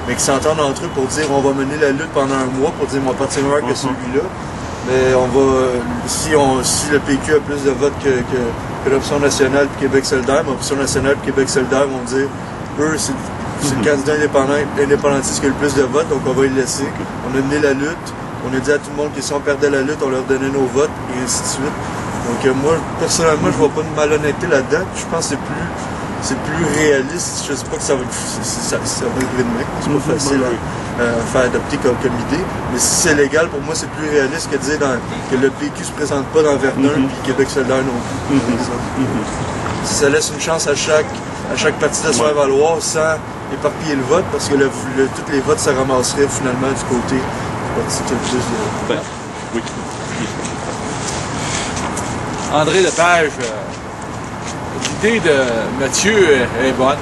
mais qui s'entendent entre eux pour dire on va mener la lutte pendant un mois pour dire mon parti est meilleur que celui-là. Mais on va, si le PQ a plus de votes que l'option nationale et Québec solidaire, l'option nationale et Québec solidaire vont dire eux, c'est le candidat indépendantiste qui a le plus de votes, donc on va le laisser. On a mené la lutte, on a dit à tout le monde que si on perdait la lutte, on leur donnait nos votes, et ainsi de suite. Donc moi, personnellement, je vois pas de malhonnêteté là-dedans. Je pense que c'est plus réaliste. Je sais pas que ça va être demain. C'est pas facile faire adopter comme idée. Mais si c'est légal, pour moi, c'est plus réaliste que de dire que le PQ se présente pas dans Verdun puis Québec solidaire non plus. par exemple. Si ça laisse une chance à chaque parti de se faire valoir sans éparpiller le vote, parce que tous les votes se ramasseraient finalement du côté du parti qui a le plus de... Oui. André Lepage, l'idée de Mathieu est bonne,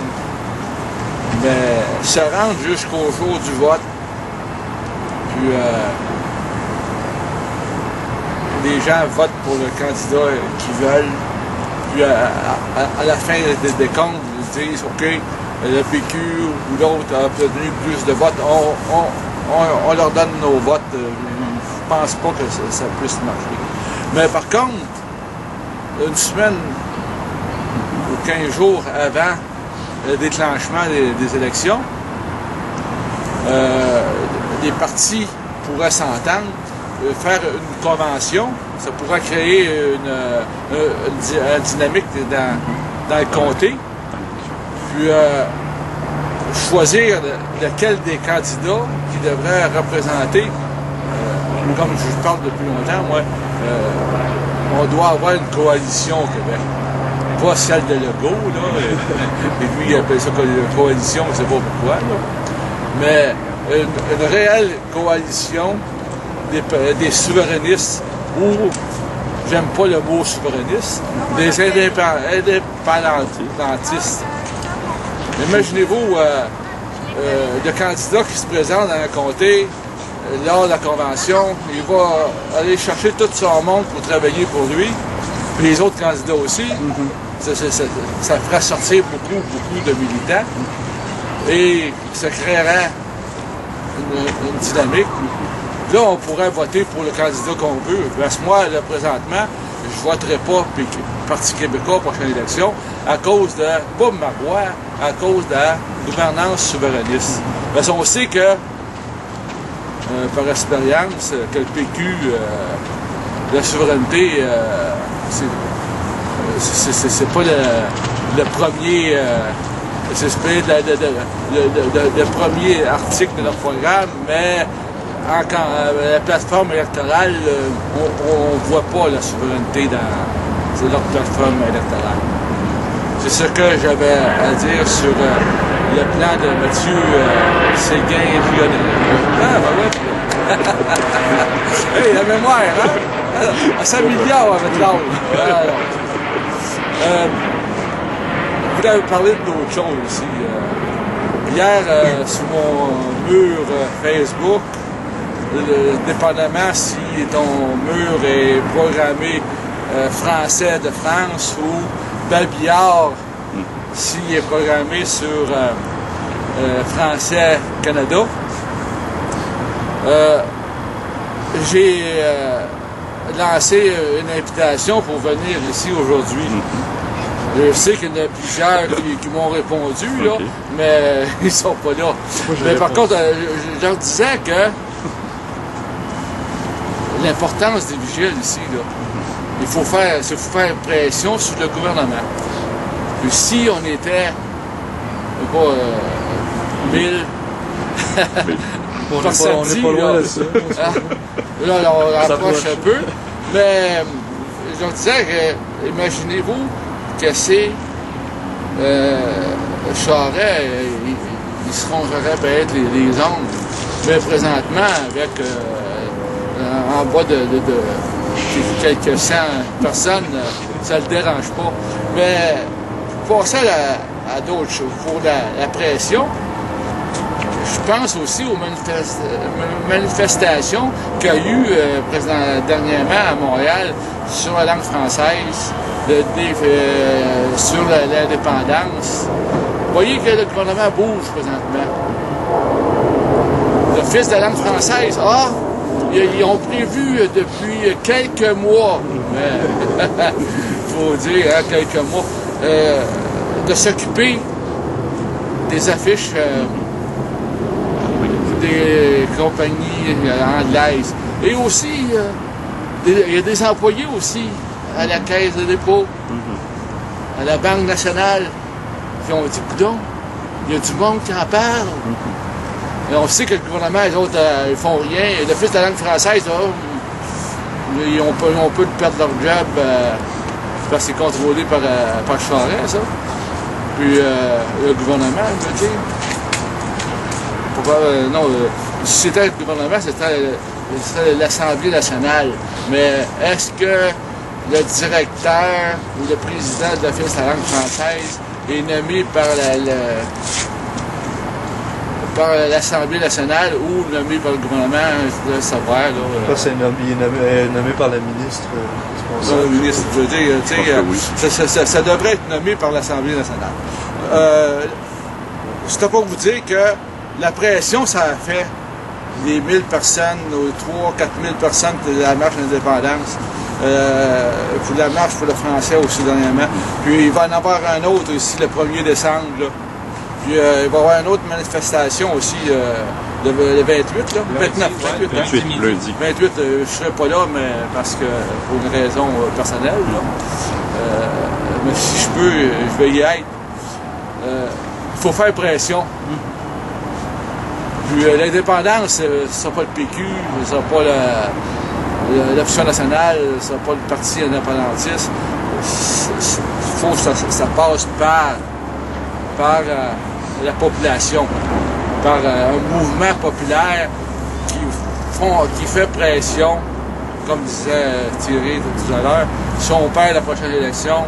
mais se rendre jusqu'au jour du vote, puis les gens votent pour le candidat qu'ils veulent, puis à la fin des comptes, ils disent OK, le PQ ou l'autre a obtenu plus de votes, on leur donne nos votes. Je ne pense pas que ça puisse marcher. Mais par contre, une semaine ou 15 jours avant le déclenchement des élections, les partis pourraient s'entendre, faire une convention, ça pourrait créer une dynamique dans le comté, puis choisir lequel des candidats qui devrait représenter, comme je parle depuis longtemps, moi, on doit avoir une coalition au Québec. Pas celle de Legault, là, et lui il appelle ça coalition, je ne sais pas pourquoi, là. Mais une réelle coalition des souverainistes, ou, j'aime pas le mot souverainiste, des indépendantistes. Imaginez-vous le candidat qui se présente dans un comté lors de la convention, il va aller chercher tout son monde pour travailler pour lui, puis les autres candidats aussi. Ça ferait sortir beaucoup de militants et ça créerait une dynamique. Là, on pourrait voter pour le candidat qu'on veut. Parce que moi, là, présentement, je ne voterai pas Parti québécois pour la prochaine élection à cause de, pas Marois, à cause de la gouvernance souverainiste. Parce qu'on sait que, par expérience, que le PQ, la souveraineté, c'est pas le premier, le premier article de notre programme, mais la plateforme électorale, on ne voit pas la souveraineté dans notre plateforme électorale. C'est ce que j'avais à dire sur le plan de Mathieu Séguin-Lionel. Ah, ben ouais. Hey, la mémoire, hein? À 100 milliards avec l'âge. Vous avez parlé d'autres choses aussi. Hier, sur mon mur Facebook, dépendamment si ton mur est programmé français de France ou Babillard s'il est programmé sur français Canada. J'ai lancé une invitation pour venir ici aujourd'hui. Je sais qu'il y en a plusieurs qui m'ont répondu, là, mais ils sont pas là. Mais par contre, je leur disais que l'importance des vigiles ici, là, il faut faire pression sur le gouvernement. Puis si on était, pas 1000 par samedi, là, on approche un peu, mais je leur disais que, imaginez-vous que c'est Charest, ils seront peut-être les ondes, mais présentement, avec en bas de quelques 100 personnes, ça ne le dérange pas. Mais pour passer à d'autres choses, pour la pression, je pense aussi aux manifestations qu'il y a eu dernièrement à Montréal sur la langue française, sur l'indépendance. Vous voyez que le gouvernement bouge présentement. L'Office de la langue française, ils ont prévu depuis quelques mois, il faut dire quelques mois, de s'occuper des affiches des compagnies anglaises. Et aussi, il y a des employés aussi à la Caisse de dépôt, à la Banque nationale, qui ont dit, coudonc, il y a du monde qui en parle. On sait que le gouvernement, les autres, ils font rien. L'Office de la langue française, là, on peut perdre leur job parce que c'est contrôlé par Charest, ça. Puis le gouvernement, je veux dire. Si c'était le gouvernement, c'était l'Assemblée nationale. Mais est-ce que le directeur ou le président de l'Office de la langue française est nommé par l'Assemblée nationale ou nommé par le gouvernement, je dois savoir. Là, il est nommé par la ministre responsable. Le ministre, je veux dire, tu sais, oui. ça devrait être nommé par l'Assemblée nationale. C'était pour vous dire que la pression, ça a fait les 1000 personnes, aux 3-4 000 personnes de la marche d'indépendance, pour la marche pour le français aussi dernièrement. Puis il va en avoir un autre aussi le 1er décembre. Là. Puis il va y avoir une autre manifestation aussi le 28, là, 29, 28, lundi. 28, je ne serai pas là, mais parce que pour une raison personnelle. Là. Mais si je peux, je vais y être. Il faut faire pression. Puis l'indépendance, ce ne sera pas le PQ, ce ne sera pas l'option nationale, ce ne sera pas le parti indépendantiste. Il faut que ça passe par la population, par un mouvement populaire qui fait pression, comme disait Thierry tout à l'heure. Si on perd la prochaine élection,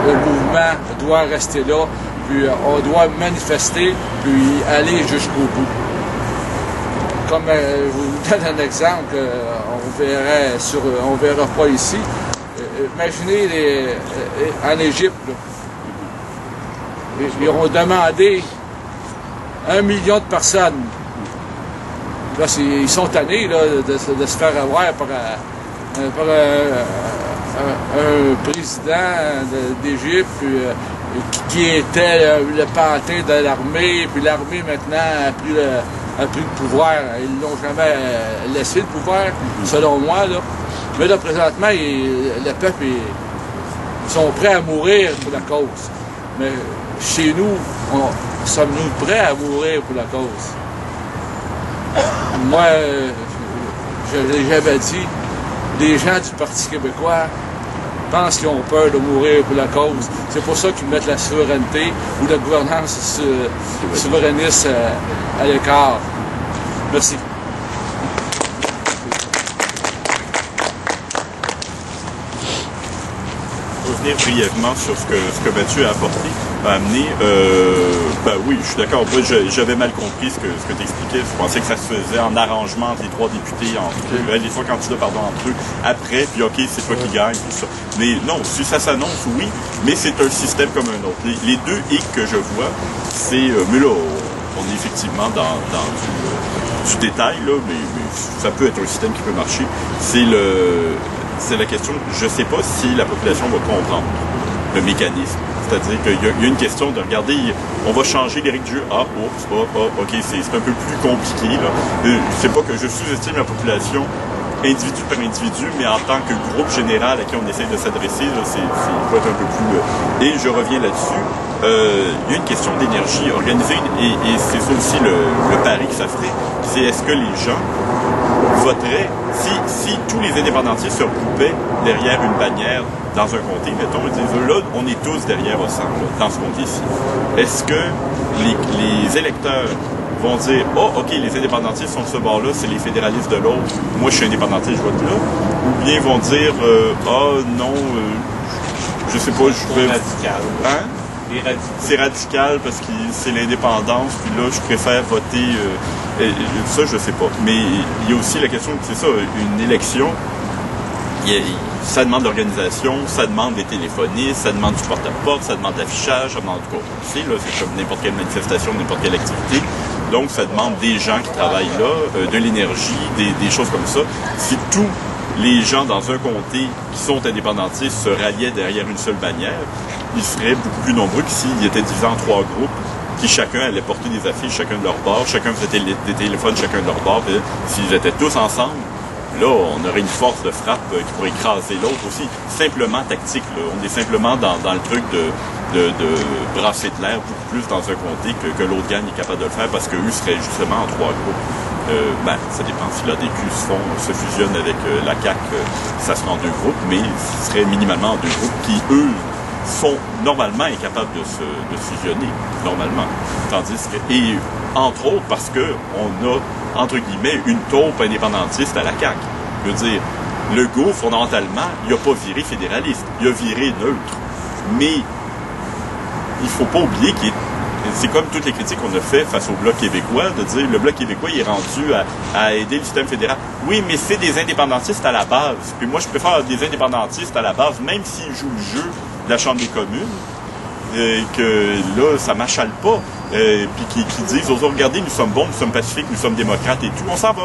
le mouvement doit rester là, puis on doit manifester, puis aller jusqu'au bout. Comme je vous donne un exemple, on verra pas ici. Imaginez en Égypte, là, ils ont demandé 1 million de personnes. Là, ils sont tannés là, de se faire avoir par un président d'Égypte qui était le pantin de l'armée, puis l'armée maintenant a plus le pouvoir. Ils l'ont jamais laissé le pouvoir, selon moi. Là. Mais là, présentement, le peuple, ils sont prêts à mourir pour la cause. Mais chez nous, sommes-nous prêts à mourir pour la cause? Moi, je l'ai jamais dit, les gens du Parti québécois pensent qu'ils ont peur de mourir pour la cause. C'est pour ça qu'ils mettent la souveraineté ou la gouvernance souverainiste à l'écart. Merci. Pour revenir brièvement sur ce que Mathieu a amené, ben oui, je suis d'accord. Moi, j'avais mal compris ce que tu expliquais. Je pensais que ça se faisait en arrangement entre les 3 députés, les 3 candidats, entre eux, après, puis OK, c'est toi qui gagne, tout ça. Mais non, si ça s'annonce, oui, mais c'est un système comme un autre. Les deux hic que je vois, c'est, mais là, on est effectivement dans du détail, là, mais ça peut être un système qui peut marcher. C'est la question, je ne sais pas si la population va comprendre le mécanisme. C'est-à-dire qu'il y a une question de regarder, on va changer les règles du jeu. OK, c'est un peu plus compliqué. C'est pas que je sous-estime la population individu par individu, mais en tant que groupe général à qui on essaie de s'adresser, c'est faut être un peu plus... Et je reviens là-dessus. Il y a une question d'énergie organisée, et c'est ça aussi le pari que ça ferait, c'est est-ce que les gens voteraient, si tous les indépendantistes se regroupaient derrière une bannière dans un comté, mettons, ils disent là, on est tous derrière au centre, dans ce comté-ci. Est-ce que les électeurs vont dire « Oh, OK, les indépendantistes sont de ce bord-là, c'est les fédéralistes de l'autre, moi je suis indépendantiste, je vote là », ou bien ils vont dire « Ah, non, je sais pas, je vais... » radical. Hein? C'est radical parce que c'est l'indépendance, puis là, je préfère voter... ça, je sais pas. Mais il y a aussi la question, c'est ça, une élection, ça demande l'organisation, ça demande des téléphonistes, ça demande du porte-à-porte, ça demande de l'affichage, ça demande du c'est comme n'importe quelle manifestation, n'importe quelle activité. Donc, ça demande des gens qui travaillent là, de l'énergie, des choses comme ça. Si tous les gens dans un comté qui sont indépendantistes se ralliaient derrière une seule bannière, ils seraient beaucoup plus nombreux que s'ils étaient divisés en 3 groupes qui chacun allait porter des affiches, chacun de leur bord, chacun faisait des téléphones, chacun de leur bord. S'ils étaient tous ensemble, Là, on aurait une force de frappe qui pourrait écraser l'autre aussi. Simplement tactique, là. On est simplement dans le truc de brasser de l'air beaucoup plus dans un comté que l'autre gang est capable de le faire parce qu'eux seraient justement en 3 groupes. Ça dépend si l'ADQ se fusionne avec la CAQ, ça sera en 2 groupes, mais ce serait minimalement en 2 groupes qui, eux, sont normalement incapables de se fusionner, normalement. Tandis que, et entre autres parce qu'on a, entre guillemets, une taupe indépendantiste à la CAQ. Je veux dire, Legault, fondamentalement, il n'a pas viré fédéraliste, il a viré neutre. Mais il faut pas oublier qu'il est. C'est comme toutes les critiques qu'on a fait face au Bloc québécois, de dire le Bloc québécois il est rendu à aider le système fédéral. Oui, mais c'est des indépendantistes à la base. Puis moi, je préfère des indépendantistes à la base, même s'ils jouent le jeu de la Chambre des communes, que là, ça m'achale pas. Puis qui disent aux autres, regardez, nous sommes bons, nous sommes pacifiques, nous sommes démocrates et tout. On s'en va,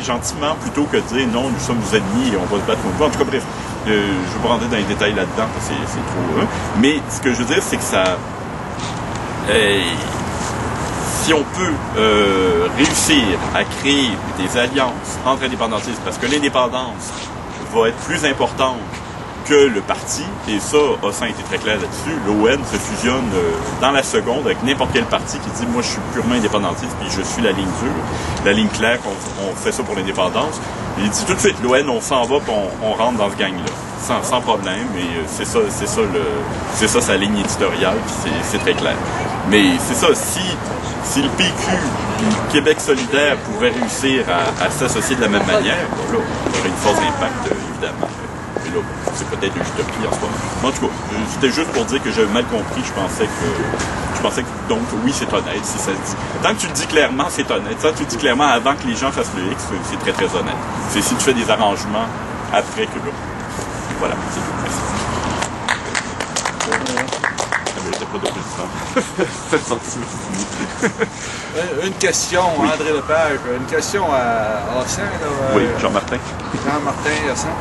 gentiment, plutôt que de dire non, nous sommes nos ennemis et on va se battre contre vous. En tout cas, bref, je ne vais pas rentrer dans les détails là-dedans, parce que c'est trop... Mais ce que je veux dire, c'est que ça... si on peut réussir à créer des alliances entre indépendantistes, parce que l'indépendance va être plus importante que le parti, et ça, Ossan a été très clair là-dessus, l'ON se fusionne dans la seconde avec n'importe quel parti qui dit « moi je suis purement indépendantiste, puis je suis la ligne dure, la ligne claire, on fait ça pour l'indépendance ». Il dit tout de suite, l'ON, on s'en va, puis on rentre dans ce gang-là, sans problème, et c'est ça sa ligne éditoriale, puis c'est très clair. Mais c'est ça, si le PQ, le Québec solidaire, pouvait réussir à s'associer de la même manière, bon, là, il y aurait une force d'impact, évidemment. Mais là, c'est peut-être une utopie en ce moment. Mais en tout cas, c'était juste pour dire que j'avais mal compris. Je pensais que donc, oui, c'est honnête. Si ça dit. Tant que tu le dis clairement, c'est honnête. Tant que tu le dis clairement avant que les gens fassent le X, c'est très, très honnête. C'est si tu fais des arrangements après que là. Voilà, c'est tout. Merci. Pas Une question, oui. André Lepage, une question à Ossan. Oui, Jean-Martin. Jean-Martin Ossan.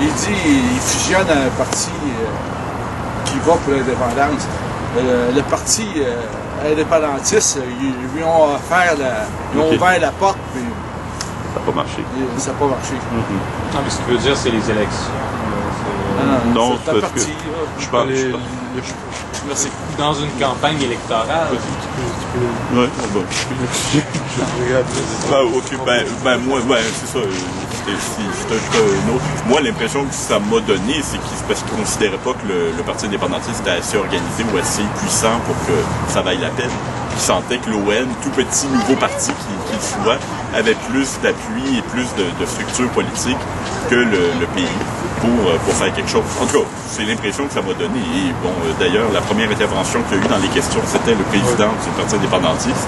Il dit qu'il fusionne un parti qui va pour l'indépendance. Le parti indépendantiste, ils lui ont offert ils ont ouvert la porte. Puis ça n'a pas marché. Ça n'a pas marché. Mm-hmm. Non, mais ce qu'il veut dire, c'est les élections. Non, c'est un parti. Je parle. Merci. Dans une campagne électorale. Oui, bon. Moi, c'est ça. C'est un autre. Moi, l'impression que ça m'a donné, c'est parce qu'ils ne considéraient pas que le Parti indépendantiste était assez organisé ou assez puissant pour que ça vaille la peine. Ils sentaient que l'ON, tout petit nouveau parti qu'il soit, avait plus d'appui et plus de structure politique que le pays pour faire quelque chose. En tout cas, c'est l'impression que ça m'a donné. Et bon, d'ailleurs, la première intervention qu'il y a eu dans les questions, c'était le président du Parti indépendantiste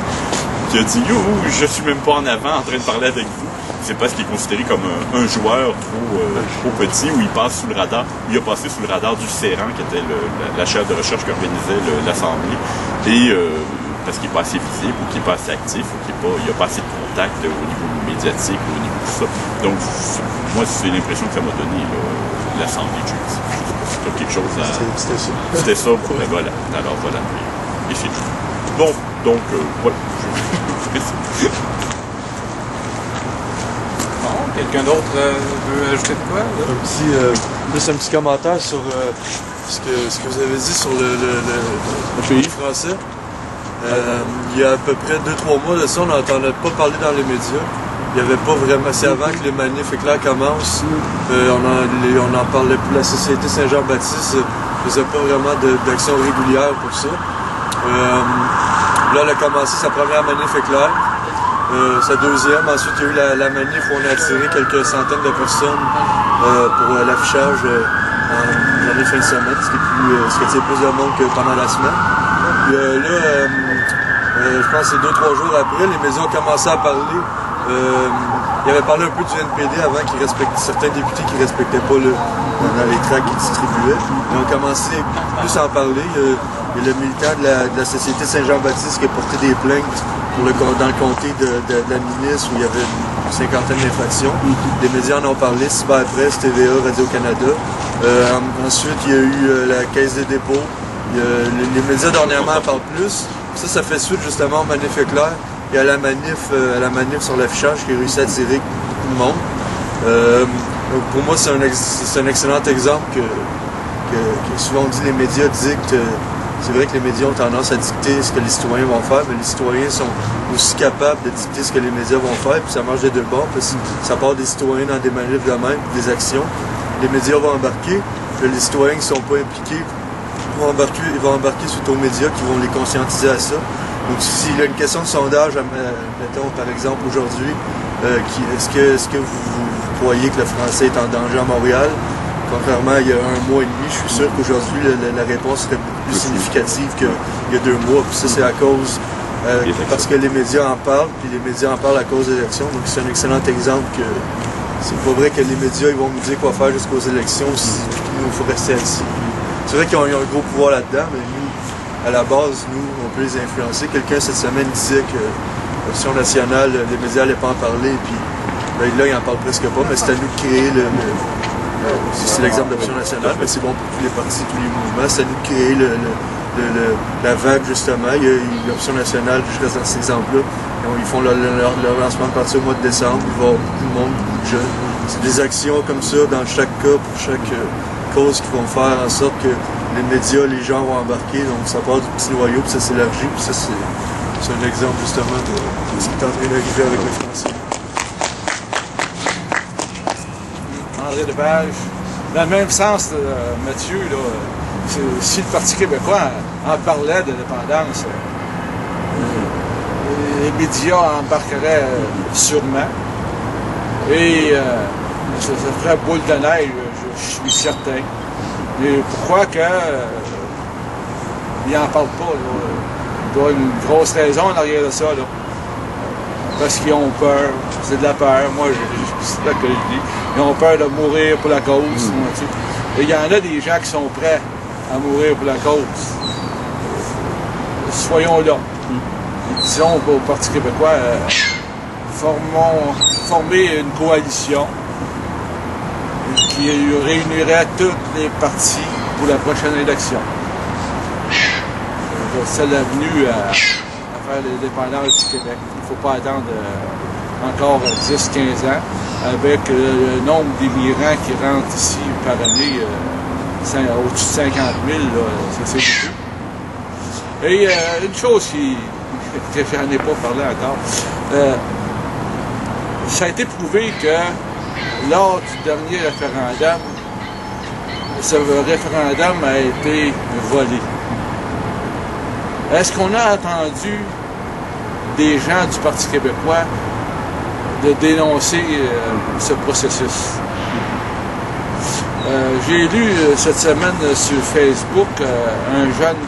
qui a dit « Yo, je suis même pas en avant en train de parler avec vous ». C'est parce qu'il est considéré comme un joueur trop petit où il passe sous le radar. Il a passé sous le radar du CERAN, qui était la chaire de recherche qui organisait l'Assemblée. Et parce qu'il n'est pas assez visible ou qu'il n'est pas assez actif ou qu'il n'a pas assez de contact au niveau médiatique, au niveau de tout ça. Donc, moi, c'est l'impression que ça m'a donné l'Assemblée de jeudi. C'était quelque chose à... C'était ça. C'était ça, voilà. Alors, voilà. Et c'est tout. Bon, donc, voilà. Quelqu'un d'autre veut ajouter de quoi? Là? Juste un petit commentaire sur ce que vous avez dit sur le pays français. Il y a à peu près 2-3 mois de ça, on n'entendait pas parler dans les médias. Il n'y avait pas vraiment... C'est avant que les manifs éclairs commencent. On en parlait plus. La Société Saint-Jean-Baptiste ne faisait pas vraiment d'action régulière pour ça. Là, elle a commencé sa première manif éclair. Sa deuxième. Ensuite, il y a eu la manif où on a attiré quelques centaines de personnes pour l'affichage dans les fins de semaine, ce qui attire plus de monde que pendant la semaine. Puis je pense que c'est 2-3 jours après, les médias ont commencé à parler. Ils avaient parlé un peu du NPD avant, certains députés qui ne respectaient pas les tracts qu'ils distribuaient. Ils ont commencé plus à en parler. Il y a le militant de la Société Saint-Jean-Baptiste qui a porté des plaintes dans le comté de la ministre où il y avait une cinquantaine d'infractions. Les médias en ont parlé, Cyberpresse, TVA, Radio-Canada. Ensuite, il y a eu la Caisse des dépôts. Les médias dernièrement en parlent plus. Ça fait suite justement au manif éclair et à la manif sur l'affichage qui a réussi à attirer le monde. Donc pour moi, c'est un excellent exemple que souvent on dit les médias dictent. C'est vrai que les médias ont tendance à dicter ce que les citoyens vont faire, mais les citoyens sont aussi capables de dicter ce que les médias vont faire, puis ça marche des deux bords, parce que ça part des citoyens dans des manifs de même, des actions. Les médias vont embarquer, puis les citoyens qui ne sont pas impliqués ils vont embarquer suite aux médias qui vont les conscientiser à ça. Donc s'il y a une question de sondage, mettons par exemple aujourd'hui, est-ce que vous croyez que le français est en danger à Montréal? Contrairement à il y a un mois et demi, je suis sûr qu'aujourd'hui la réponse serait beaucoup plus significative qu'il y a 2 mois. Puis ça c'est à cause parce que les médias en parlent, puis les médias en parlent à cause des élections. Donc c'est un excellent exemple que c'est pas vrai que les médias ils vont nous dire quoi faire jusqu'aux élections, puis nous il faut rester assis. C'est vrai qu'ils ont un gros pouvoir là-dedans, mais nous, à la base, nous, on peut les influencer. Quelqu'un cette semaine disait que l'option nationale, les médias n'allaient pas en parler, puis là, ils n'en parlent presque pas, mais c'est à nous de créer c'est l'exemple d'option nationale, mais c'est bon pour tous les partis, tous les mouvements, c'est à nous de créer la vague, justement. Il y a l'option nationale, je reste dans cet exemple-là. Ils font leur lancement de parti au mois de décembre, il va y avoir beaucoup de monde, beaucoup de jeunes. C'est des actions comme ça, dans chaque cas, pour chaque cause qui vont faire en sorte que les médias, les gens vont embarquer, donc ça part du petit noyau, puis ça s'élargit, puis ça c'est un exemple justement de ce qui est en train d'arriver avec les Français. André Lepage, dans le même sens, Mathieu, là, si le Parti québécois en parlait de l'indépendance, les médias embarqueraient sûrement, et ça ferait boule de neige, je suis certain. Et pourquoi que ils n'en parlent pas? Là. Il doit y avoir une grosse raison en arrière de ça. Là. Parce qu'ils ont peur. C'est de la peur. Moi, c'est ça que je dis. Ils ont peur de mourir pour la cause. Et il y en a des gens qui sont prêts à mourir pour la cause. Soyons là. Disons au Parti québécois, former une coalition qui réunirait tous les partis pour la prochaine élection. C'est l'avenue à faire l'indépendance du Québec. Il ne faut pas attendre encore 10-15 ans avec le nombre d'immigrants qui rentrent ici par année, au-dessus de 50 000, c'est beaucoup. Et une chose que je n'en ai pas parlé encore, ça a été prouvé que lors du dernier référendum, ce référendum a été volé. Est-ce qu'on a entendu des gens du Parti québécois de dénoncer ce processus? J'ai lu cette semaine sur Facebook un jeune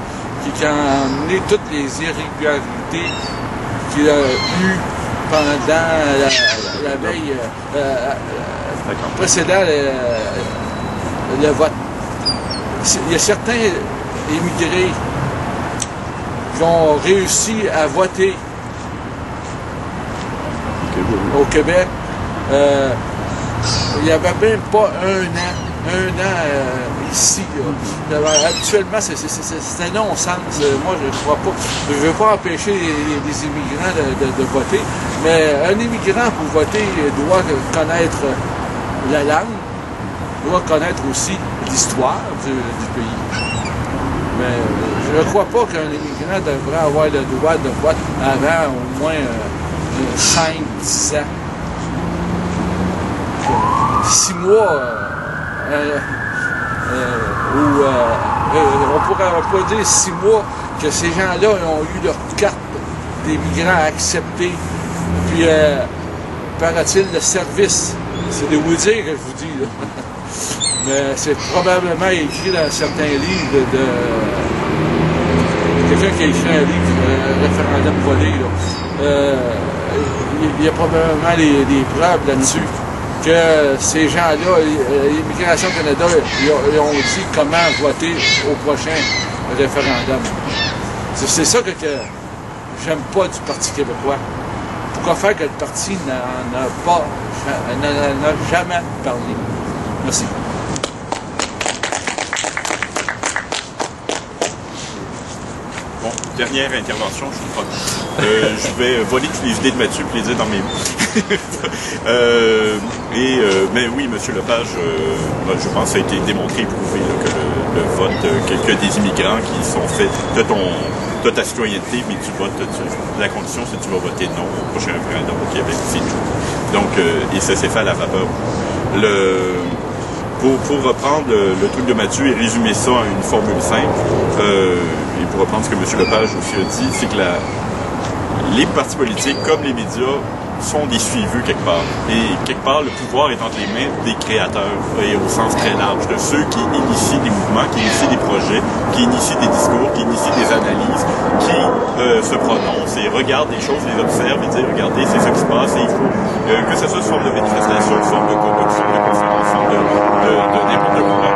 qui a emmené toutes les irrégularités qu'il a eues pendant la veille précédant le vote. Il y a certains immigrés qui ont réussi à voter au Québec. Il n'y avait même pas un an ici. Habituellement, c'est un non-sens. Moi, je ne crois pas. Je ne veux pas empêcher les immigrants de voter, mais un immigrant, pour voter, doit connaître la langue, doit connaître aussi l'histoire du pays. Mais je ne crois pas qu'un immigrant devrait avoir le droit de vote avant au moins 5-10 ans. 6 mois, on pourrait dire 6 mois que ces gens-là ont eu leur carte des migrants acceptée. Puis, paraît-il, le service, c'est de vous dire que je vous dis, là. Mais c'est probablement écrit dans certains livres de quelqu'un qui a écrit un livre, référendum volé, là. Il y a probablement des preuves là-dessus que ces gens-là, l'Immigration Canada, ils ont dit comment voter au prochain référendum. C'est ça que j'aime pas du Parti québécois. Pourquoi faire que le parti n'en a jamais parlé? Merci. Bon, dernière intervention, je crois. Je vais voler toutes les idées de Mathieu et les dire dans mes mais oui, M. Lepage, je pense que ça a été démontré et prouvé là, que le vote, que des immigrants qui sont faits de ta citoyenneté, mais tu votes, la condition c'est que tu vas voter non au prochain référendum au Québec, c'est tout. Donc, et ça s'est fait à la vapeur. Pour reprendre le truc de Mathieu et résumer ça en une formule simple, et pour reprendre ce que M. Lepage aussi a dit, c'est que les partis politiques, comme les médias, sont des suiveux quelque part. Et quelque part, le pouvoir est entre les mains des créateurs, et au sens très large, de ceux qui initient des mouvements, qui initient des projets, qui initient des discours, qui initient des analyses, qui se prononcent et regardent des choses, les observent et disent, regardez, c'est ça qui se passe, et il faut que ce soit sous forme de manifestation, sous forme de convocation, de conférence, sous forme de n'importe quoi.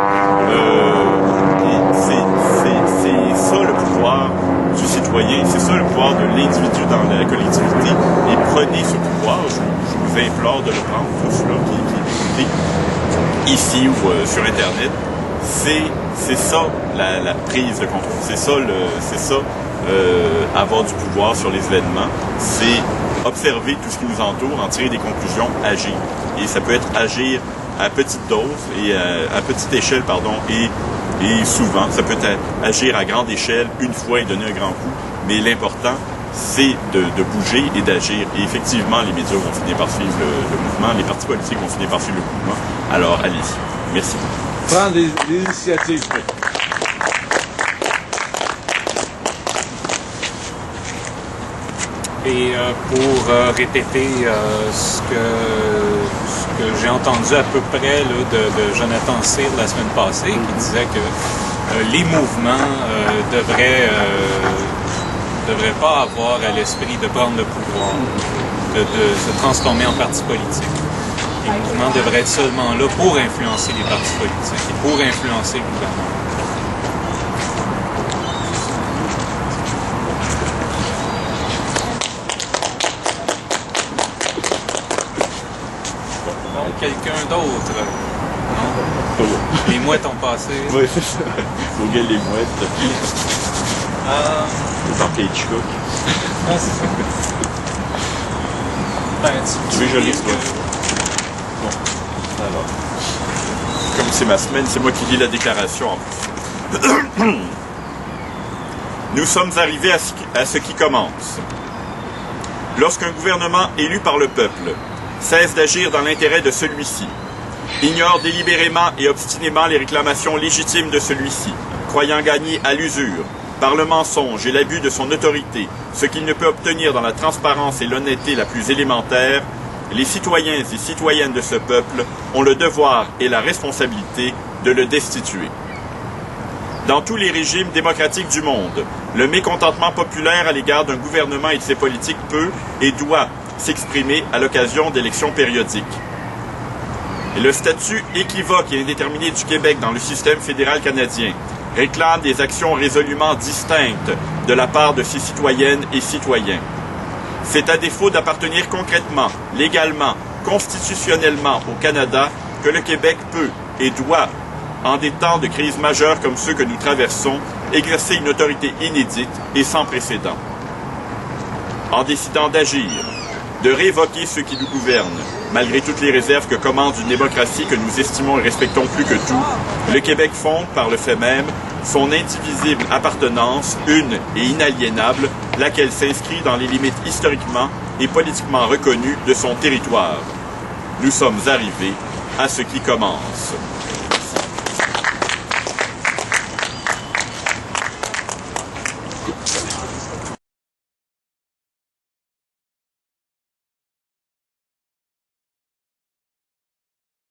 C'est ça le pouvoir du citoyen, c'est ça le pouvoir de l'individu dans la collectivité. Et prenez ce pouvoir, je vous implore de le prendre, tous là qui écoutez ici ou sur Internet. C'est ça la prise de contrôle, c'est ça avoir du pouvoir sur les événements, c'est observer tout ce qui nous entoure, en tirer des conclusions, agir. Et ça peut être agir à petite dose et à petite échelle, et souvent, ça peut être agir à grande échelle une fois et donner un grand coup, mais l'important, c'est de bouger et d'agir. Et effectivement, les médias vont finir par suivre le mouvement, les partis politiques vont finir par suivre le mouvement. Alors, allez-y. Merci. Prendre des initiatives. Et pour répéter ce que j'ai entendu à peu près là, de Jonathan Cyr la semaine passée, qui disait que les mouvements devraient pas avoir à l'esprit de prendre le pouvoir, de se transformer en parti politique. Les mouvements devraient être seulement là pour influencer les partis politiques et pour influencer le gouvernement. Quelqu'un d'autre? Non? Les mouettes ont passé. Oui, c'est ça. Faut gueuler les mouettes. C'est dans Hitchcock. Ah, c'est ça. Ben, tu veux que je lise, toi? Bon. Alors. Comme c'est ma semaine, c'est moi qui lis la déclaration en plus. Nous sommes arrivés à ce qui commence. Lorsqu'un gouvernement élu par le peuple cesse d'agir dans l'intérêt de celui-ci, ignore délibérément et obstinément les réclamations légitimes de celui-ci, croyant gagner à l'usure, par le mensonge et l'abus de son autorité, ce qu'il ne peut obtenir dans la transparence et l'honnêteté la plus élémentaire, les citoyens et citoyennes de ce peuple ont le devoir et la responsabilité de le destituer. Dans tous les régimes démocratiques du monde, le mécontentement populaire à l'égard d'un gouvernement et de ses politiques peut et doit s'exprimer à l'occasion d'élections périodiques. Et le statut équivoque et indéterminé du Québec dans le système fédéral canadien réclame des actions résolument distinctes de la part de ses citoyennes et citoyens. C'est à défaut d'appartenir concrètement, légalement, constitutionnellement au Canada que le Québec peut et doit, en des temps de crise majeure comme ceux que nous traversons, exercer une autorité inédite et sans précédent. En décidant d'agir, de révoquer ceux qui nous gouvernent, malgré toutes les réserves que commande une démocratie que nous estimons et respectons plus que tout, le Québec fonde, par le fait même, son indivisible appartenance, une et inaliénable, laquelle s'inscrit dans les limites historiquement et politiquement reconnues de son territoire. Nous sommes arrivés à ce qui commence.